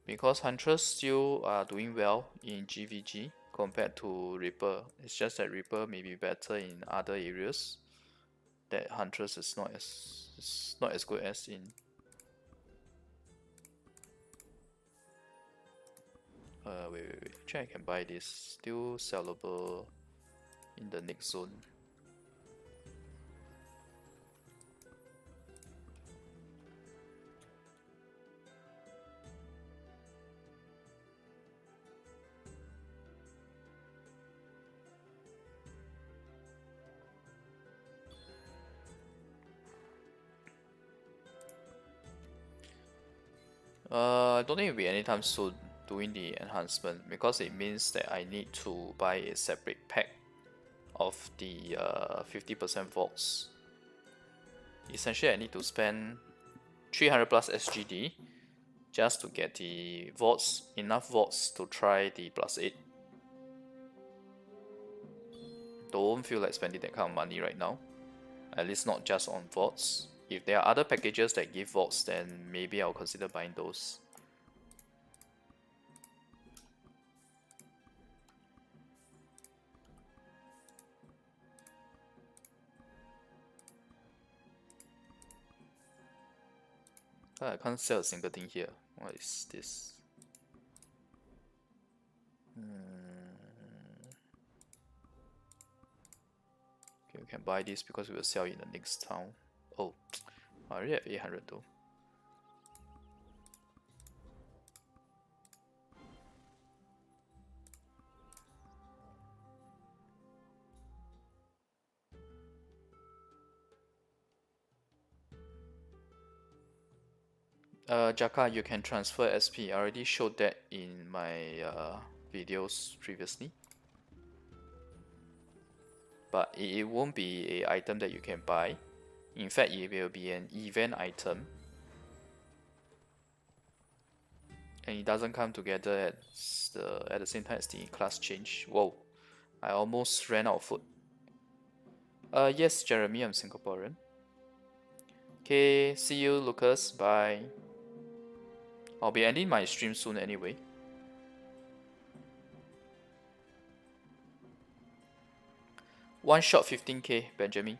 Speaker 1: Because Huntress still are doing well in GVG compared to Reaper. It's just that Reaper may be better in other areas that Huntress is not as good as in. Wait. Actually, I can buy this. Still sellable in the next zone. I don't think it'll be anytime soon doing the enhancement, because it means that I need to buy a separate pack of the 50% vaults. Essentially, I need to spend 300 plus SGD just to get the vaults, enough vaults to try the +8. Don't feel like spending that kind of money right now, at least not just on vaults. If there are other packages that give vaults, then maybe I'll consider buying those. I can't sell a single thing here. What is this? Okay, we can buy this because we will sell in the next town. Oh, I already have 800 though. Jaka, you can transfer SP. I already showed that in my videos previously. But it won't be an item that you can buy. In fact, it will be an event item. And it doesn't come together at the same time as the class change. Whoa, I almost ran out of food. Yes, Jeremy, I'm Singaporean. Okay, see you, Lucas. Bye. I'll be ending my stream soon anyway. One shot 15k, Benjamin.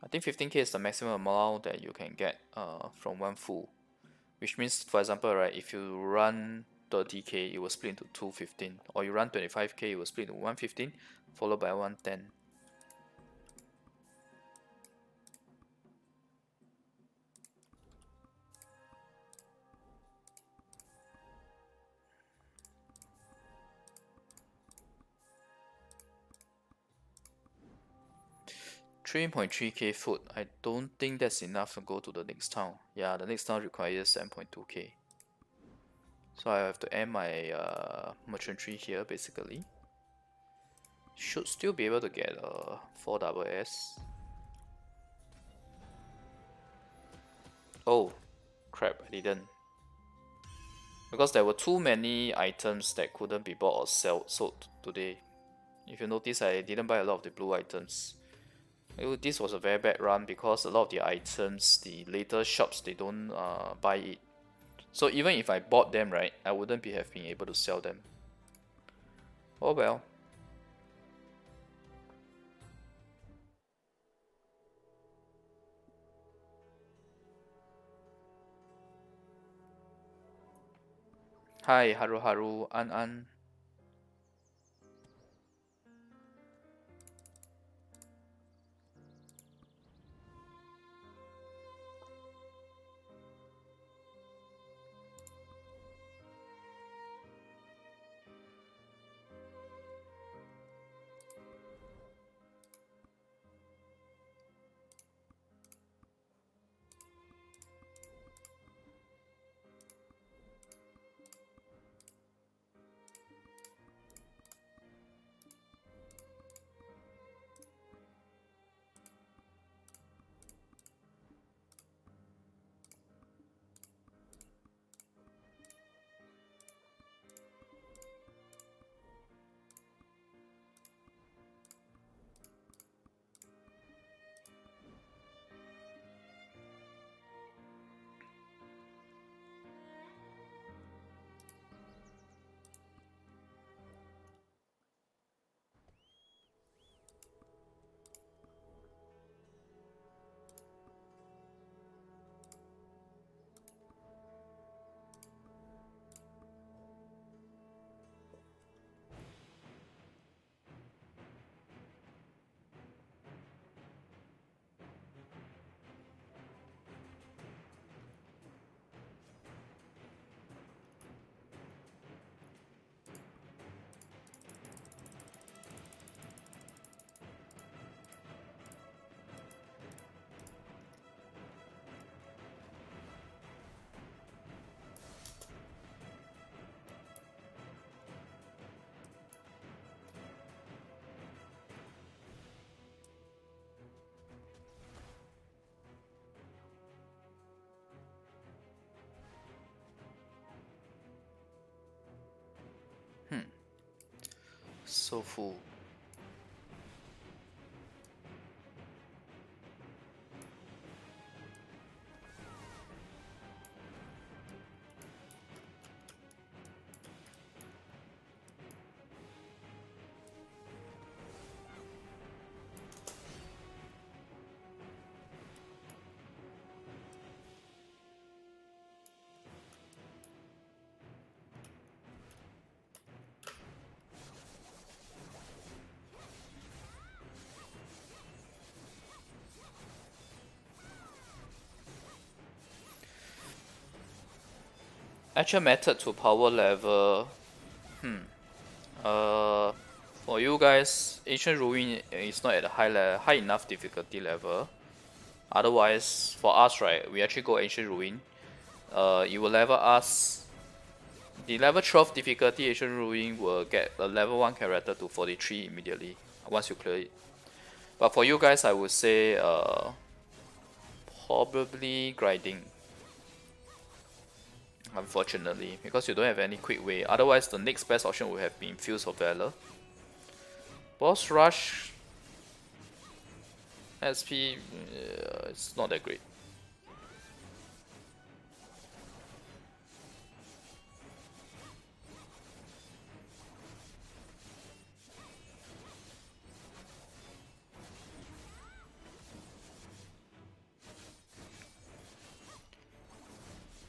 Speaker 1: I think think 15k is the maximum amount that you can get from one full. Which means, for example, right, if you run 30k, it will split into 215, or you run 25k, it will split into 115, followed by 110. $3.3k food. I don't think that's enough to go to the next town. Yeah, the next town requires 7.2k. So I have to end my merchantry here basically. Should still be able to get 4 double S. Oh, crap, I didn't. Because there were too many items that couldn't be bought or sold today. If you notice, I didn't buy a lot of the blue items. This was a very bad run because a lot of the items, the later shops, they don't buy it. So even if I bought them, right, I wouldn't have been able to sell them. Oh well. Hi, Haru Haru, An. So full. Actual method to power level. Uh, for you guys, Ancient Ruin is not at a high enough difficulty level. Otherwise, for us, right, we actually go Ancient Ruin. It will level us. The level 12 difficulty Ancient Ruin will get a level 1 character to 43 immediately once you clear it. But for you guys, I would say probably grinding. Unfortunately, because you don't have any quick way. Otherwise, the next best option would have been Fields of Valor. Boss Rush SP, it's not that great.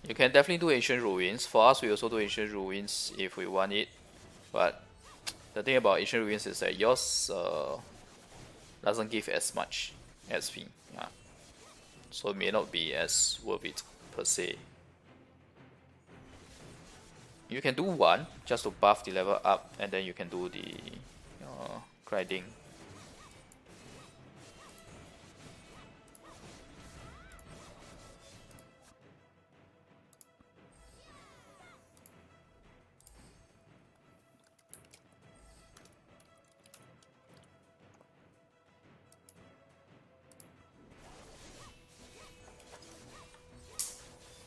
Speaker 1: You can definitely do Ancient Ruins. For us, we also do Ancient Ruins if we want it. But the thing about Ancient Ruins is that yours doesn't give as much XP. Yeah. So it may not be as worth it per se. You can do one just to buff the level up, and then you can do the grinding.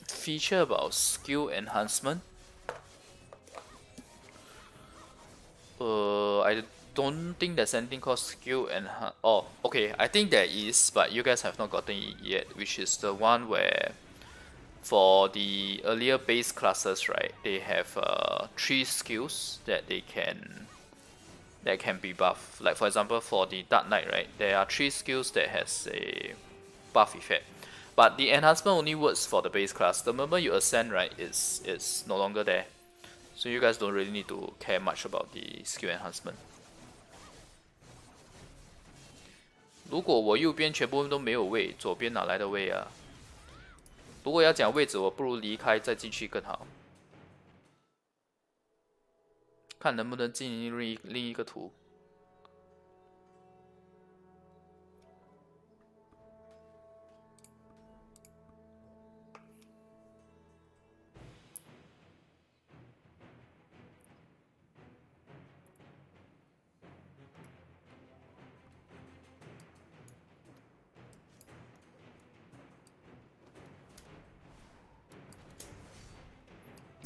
Speaker 1: Feature about skill enhancement. I don't think there's anything called skill enhance. Oh, okay. I think there is, but you guys have not gotten it yet. Which is the one where, for the earlier base classes, right? They have 3 skills that can be buffed. Like for example, for the Dark Knight, right? There are 3 skills that has a buff effect. But the enhancement only works for the base class. The moment you ascend, right, it's no longer there. So you guys don't really need to care much about the skill enhancement. 如果我右边全部都没有位，左边哪来的位啊？如果要讲位置，我不如离开再进去更好。看能不能进行另一个图。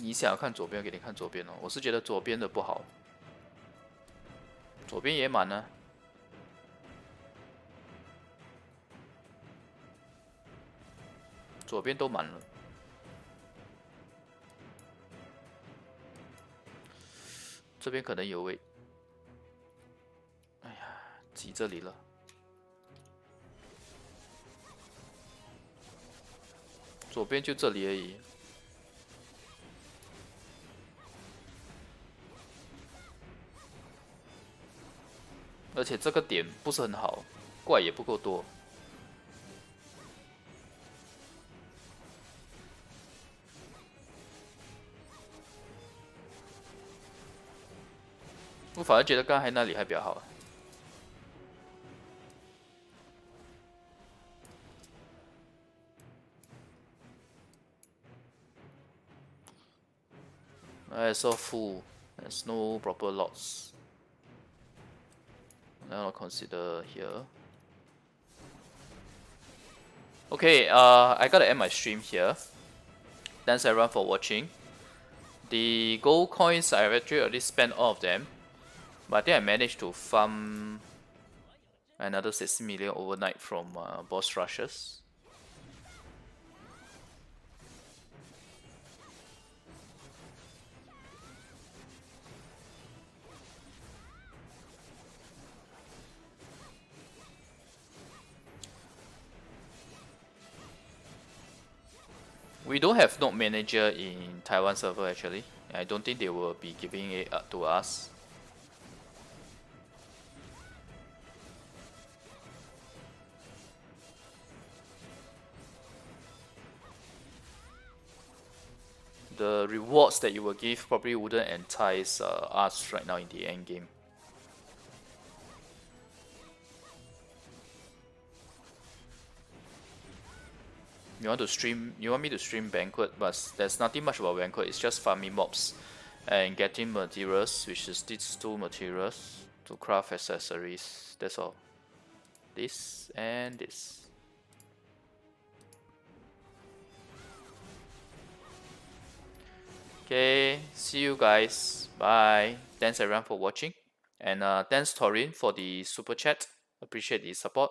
Speaker 1: 你想要看左边，给你看左边哦。我是觉得左边的不好，左边也满呢。左边都满了，这边可能有位。哎呀，挤这里了。左边就这里而已。而且这个点不是很好，怪也不够多。我反而觉得刚才那里还比较好。It's all full. There's no proper lots. Now I'll consider here. Okay, I gotta end my stream here. Thanks everyone for watching. The gold coins, I've actually already spent all of them. But I think I managed to farm another 60 million overnight from boss rushes. We don't have node manager in Taiwan server actually. I don't think they will be giving it to us. The rewards that you will give probably wouldn't entice us right now in the end game. You want me to stream Banquet, but there's nothing much about Banquet. It's just farming mobs and getting materials, which is these 2 materials to craft accessories. That's all. This and this. Okay, see you guys. Bye. Thanks everyone for watching. And thanks Torin for the super chat. Appreciate the support.